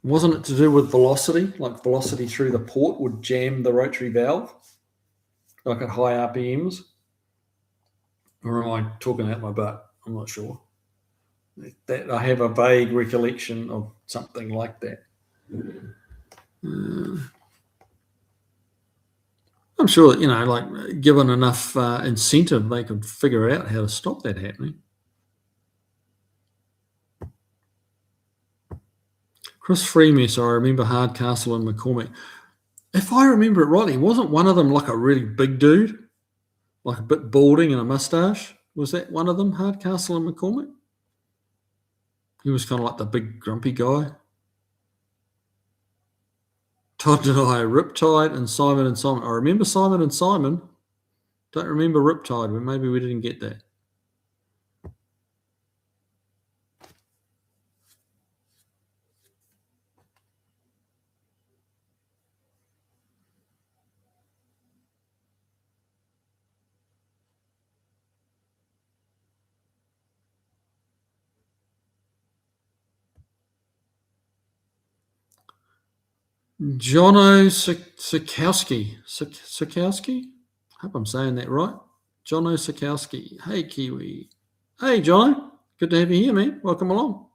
Wasn't it to do with velocity? Like velocity through the port would jam the rotary valve, like at high RPMs? Or am I talking out my butt? I'm not sure. That I have a vague recollection of something like that. I'm sure that, given enough incentive, they could figure out how to stop that happening. Chris Freemesser, I remember Hardcastle and McCormick. If I remember it rightly, wasn't one of them like a really big dude? Like a bit balding and a mustache? Was that one of them, Hardcastle and McCormick? He was kind of like the big grumpy guy. Todd and I, Riptide and Simon and Simon. I remember Simon and Simon. Don't remember Riptide, but maybe we didn't get that. Jono Sikowski. Sikowski? I hope I'm saying that right. Jono Sikowski. Hey, Kiwi. Hey, Jono. Good to have you here, man. Welcome along.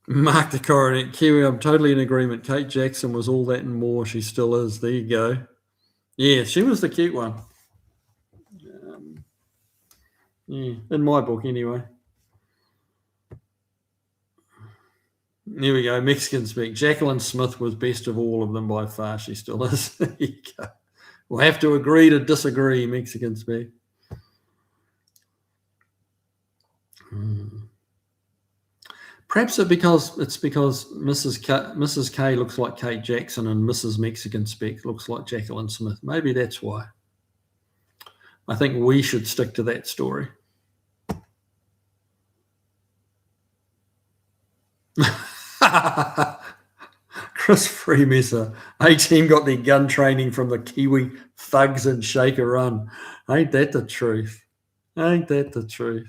Mark the Coronet. Kiwi, I'm totally in agreement. Kate Jackson was all that and more. She still is. There you go. Yeah, she was the cute one. Yeah, in my book anyway. Here we go. Mexican speak. Jacqueline Smith was best of all of them by far. She still is. There you go. We'll have to agree to disagree, Mexican speak. Perhaps it's because Mrs. K looks like Kate Jackson and Mrs. Mexican Speck looks like Jacqueline Smith. Maybe that's why. I think we should stick to that story. Chris Freemesser, A-Team got their gun training from the Kiwi thugs in Shaker Run. Ain't that the truth? Ain't that the truth?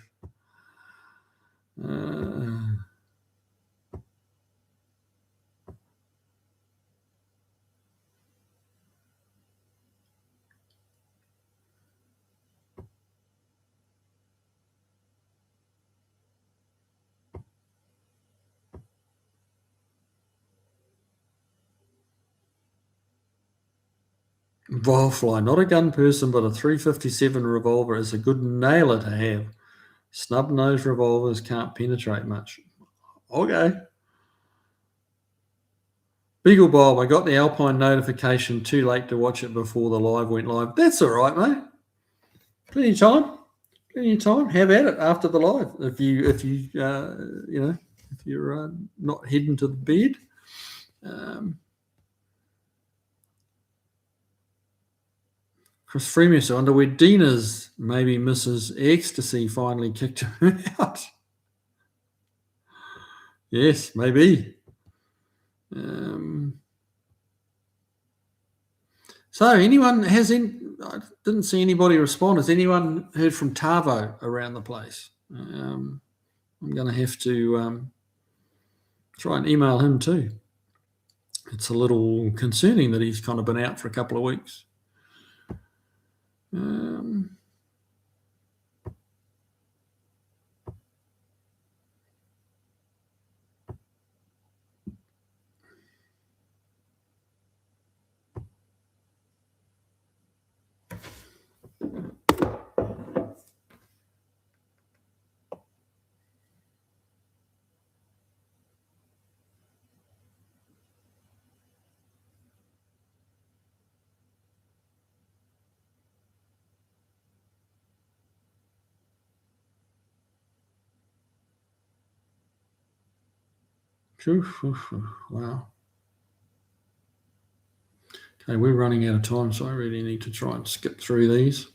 Volfly, not a gun person, but a 357 revolver is a good nailer to have. Snub-nosed revolvers can't penetrate much. Okay. Beagle Bob, I got the Alpine notification too late to watch it before the live went live. That's all right, mate. Plenty of time. Plenty of time. Have at it after the live. If you're not heading to the bed. Chris Freemus, I wonder where Dina's, maybe Mrs. Ecstasy finally kicked her out. Yes, maybe. So anyone I didn't see anybody respond. Has anyone heard from Tavo around the place? I'm going to have to try and email him too. It's a little concerning that he's kind of been out for a couple of weeks. Wow. Okay, we're running out of time, so I really need to try and skip through these.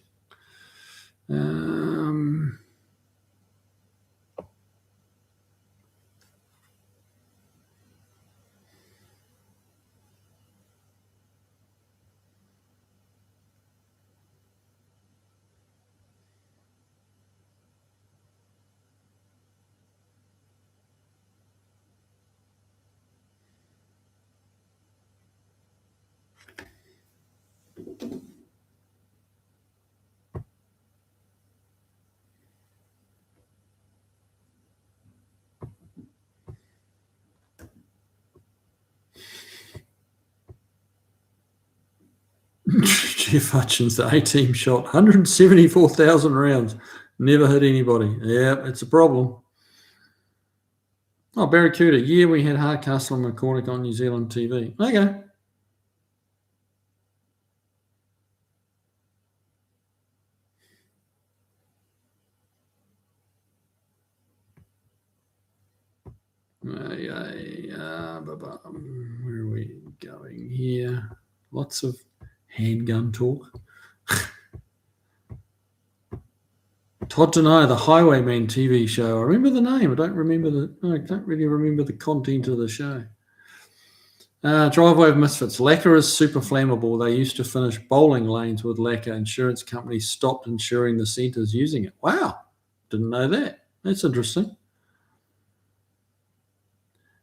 Jeff Hutchins, the A-Team shot 174,000 rounds. Never hit anybody. Yeah, it's a problem. Oh, Barracuda. Yeah, we had Hardcastle and McCormick on New Zealand TV. Okay. Where are we going here? Lots of handgun talk. Todd Denai, the Highwayman TV show. I remember the name. I don't really remember the content of the show. Driveway of Misfits. Lacquer is super flammable. They used to finish bowling lanes with lacquer. Insurance companies stopped insuring the centres using it. Wow. Didn't know that. That's interesting.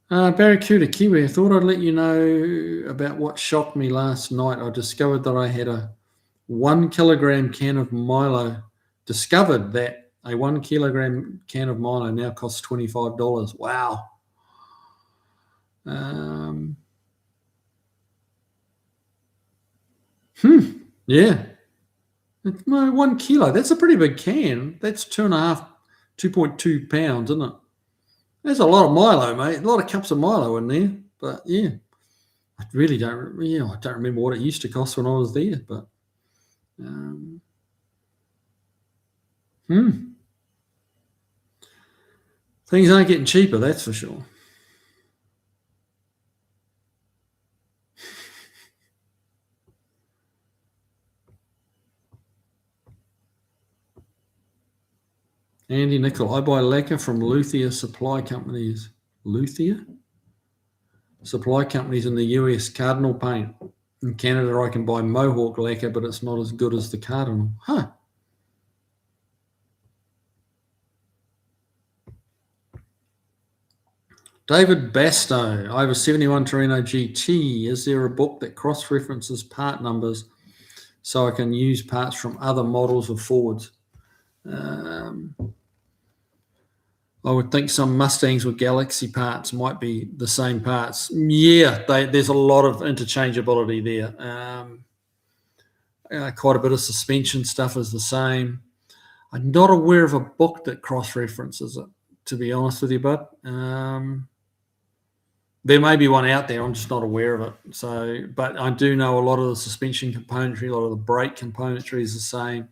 Barracuda Kiwi, I thought I'd let you know about what shocked me last night. I discovered that I had a 1 kilogram can of Milo. Discovered that a 1 kilogram can of Milo now costs $25. Wow. Yeah. No, 1 kilo. That's a pretty big can. That's 2.2 pounds, isn't it? There's a lot of Milo, mate. A lot of cups of Milo in there. But yeah, I really don't. Yeah, I don't remember what it used to cost when I was there. But things aren't getting cheaper. That's for sure. Andy Nickel, I buy lacquer from Luthier Supply Companies. Luthier? Supply companies in the US, Cardinal Paint. In Canada, I can buy Mohawk lacquer, but it's not as good as the Cardinal. Huh. David Bastow, I have a 71 Torino GT. Is there a book that cross-references part numbers so I can use parts from other models of Fords? I would think some Mustangs with Galaxy parts might be the same parts. Yeah, there's a lot of interchangeability there. Quite a bit of suspension stuff is the same. I'm not aware of a book that cross-references it, to be honest with you, bud. There may be one out there. I'm just not aware of it. So, but I do know a lot of the suspension componentry, a lot of the brake componentry is the same.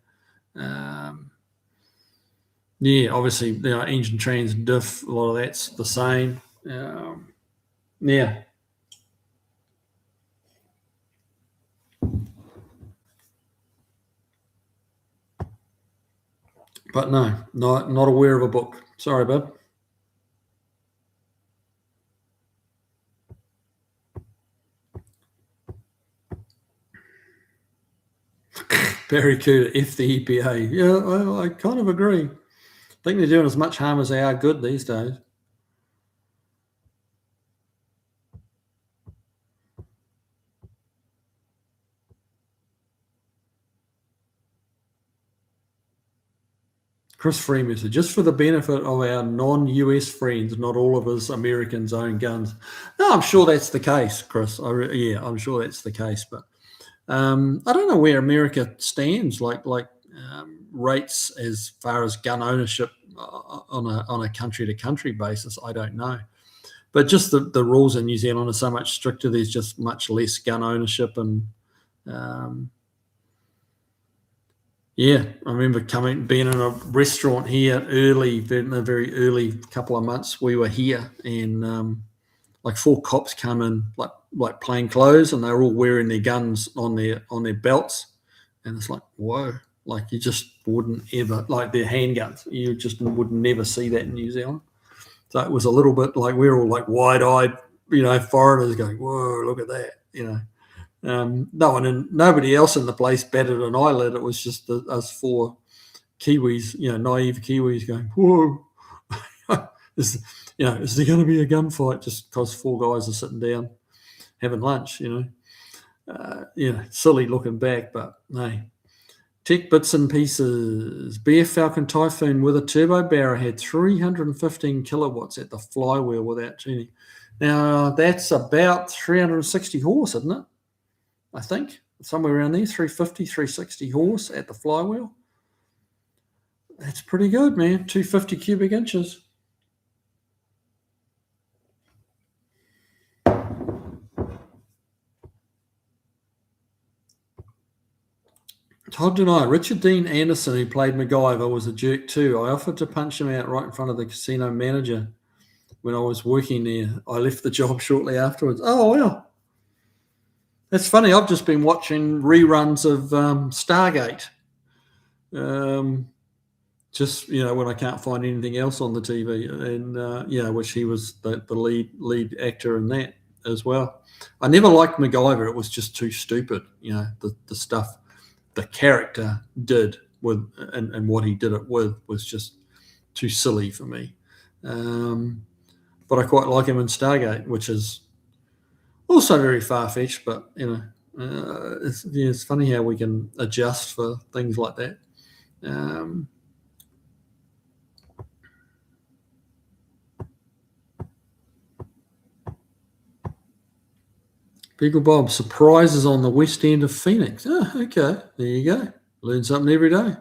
Yeah, obviously, engine, trans, diff, a lot of that's the same. Yeah. But no, not aware of a book. Sorry, bud. Barracuda, F the EPA. Yeah, I kind of agree. I think they're doing as much harm as they are good these days. Chris Freeman said, just for the benefit of our non-US friends, not all of us Americans own guns. No, I'm sure that's the case, Chris. I'm sure that's the case. But I don't know where America stands, like rates as far as gun ownership on a country-to-country basis. I don't know. But just the rules in New Zealand are so much stricter. There's just much less gun ownership and yeah, I remember being in a restaurant here in a very early couple of months. We were here, and like 4 cops come in, like plain clothes, and they were all wearing their guns on their belts, and it's like, whoa! Like you just wouldn't ever, like their handguns. You just would never see that in New Zealand. So it was a little bit like we were all like wide-eyed, foreigners going, whoa, look at that, nobody else in the place batted an eyelid. It was just us 4 Kiwis, naive Kiwis going, whoa, is there going to be a gunfight just because 4 guys are sitting down having lunch, silly looking back, but no. Tech bits and pieces. BF Falcon Typhoon with a turbo barrow had 315 kilowatts at the flywheel without tuning. Now, that's about 360 horse, isn't it? I think somewhere around there, 350, 360 horse at the flywheel. That's pretty good, man. 250 cubic inches. Todd denied. Richard Dean Anderson, who played MacGyver, was a jerk too. I offered to punch him out right in front of the casino manager when I was working there. I left the job shortly afterwards. Oh, wow. That's funny. I've just been watching reruns of Stargate. Just when I can't find anything else on the TV, and which he was the lead actor in that as well. I never liked MacGyver. It was just too stupid. The stuff the character did with and what he did it with was just too silly for me. But I quite like him in Stargate, which is also very far-fetched, but it's funny how we can adjust for things like that. Beagle Bob, surprises on the west end of Phoenix. Oh, okay. There you go. Learn something every day.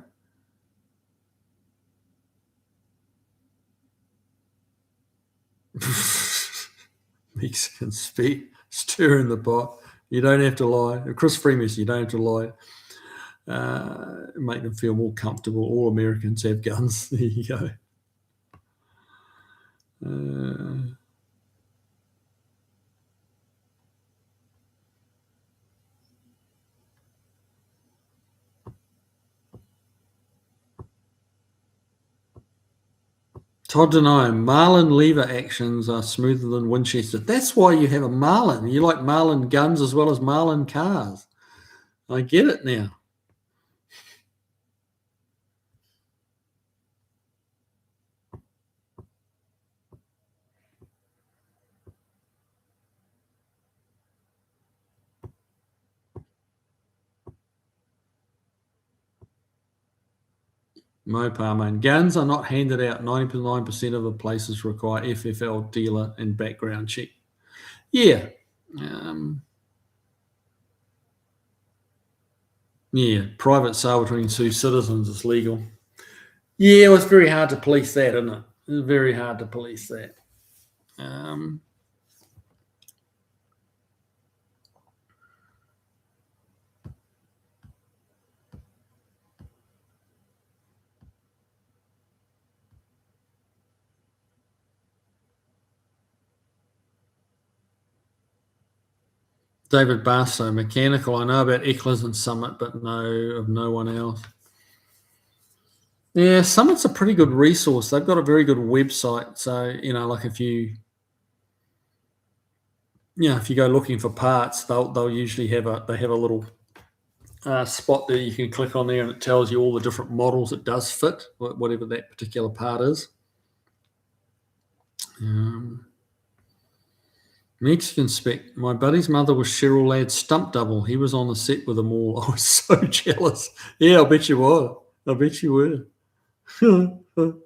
Mexican speak, stir in the pot. You don't have to lie. Chris Freeman, you don't have to lie. Make them feel more comfortable. All Americans have guns. There you go. Todd Denine, Marlin lever actions are smoother than Winchester. That's why you have a Marlin. You like Marlin guns as well as Marlin cars. I get it now. Mopar, man. Guns are not handed out. 99% of the places require FFL dealer and background check. Yeah. Yeah, private sale between two citizens is legal. Yeah, it's very hard to police that, isn't it? It's very hard to police that. David Barstow, mechanical. I know about Eccles and Summit, but no one else. Yeah, Summit's a pretty good resource. They've got a very good website. So, like if you go looking for parts, they'll usually have a little spot there you can click on there, and it tells you all the different models it does fit, whatever that particular part is. Mexican spec. My buddy's mother was Cheryl Ladd's stunt double. He was on the set with them all. I was so jealous. Yeah, I bet you were. I bet you were. Okay.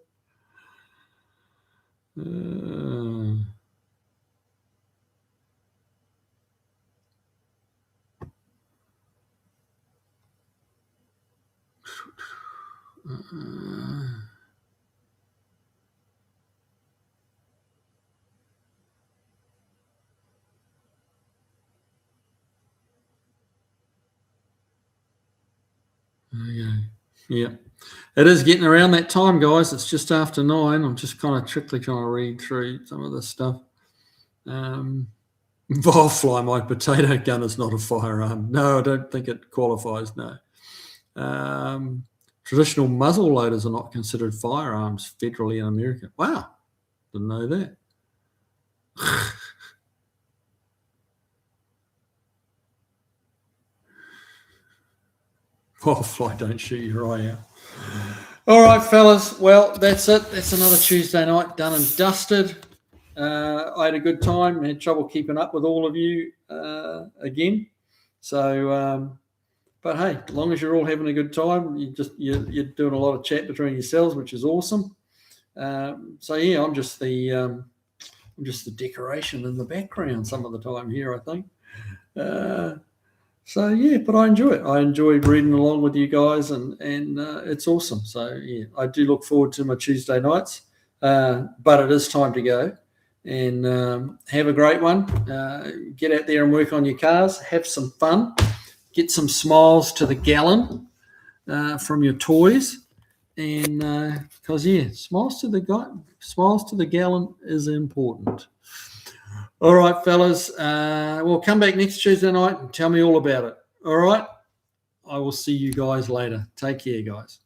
Yeah. It is getting around that time, guys. It's just after 9. I'm just kind of trickly trying to read through some of this stuff. Vilefly, my potato gun is not a firearm. No, I don't think it qualifies, no. Traditional muzzle loaders are not considered firearms federally in America. Wow. Didn't know that. Vilefly, don't shoot your eye out. All right, fellas. Well, that's it. That's another Tuesday night done and dusted. I had a good time. I had trouble keeping up with all of you again. So, but hey, as long as you're all having a good time, you're doing a lot of chat between yourselves, which is awesome. So yeah, I'm just the decoration in the background some of the time here, I think. So yeah, but I enjoy it. I enjoy reading along with you guys, and it's awesome. So yeah, I do look forward to my Tuesday nights. But it is time to go, and have a great one. Get out there and work on your cars. Have some fun. Get some smiles to the gallon from your toys, and because smiles to the gallon is important. All right, fellas. We'll come back next Tuesday night and tell me all about it. All right. I will see you guys later. Take care, guys.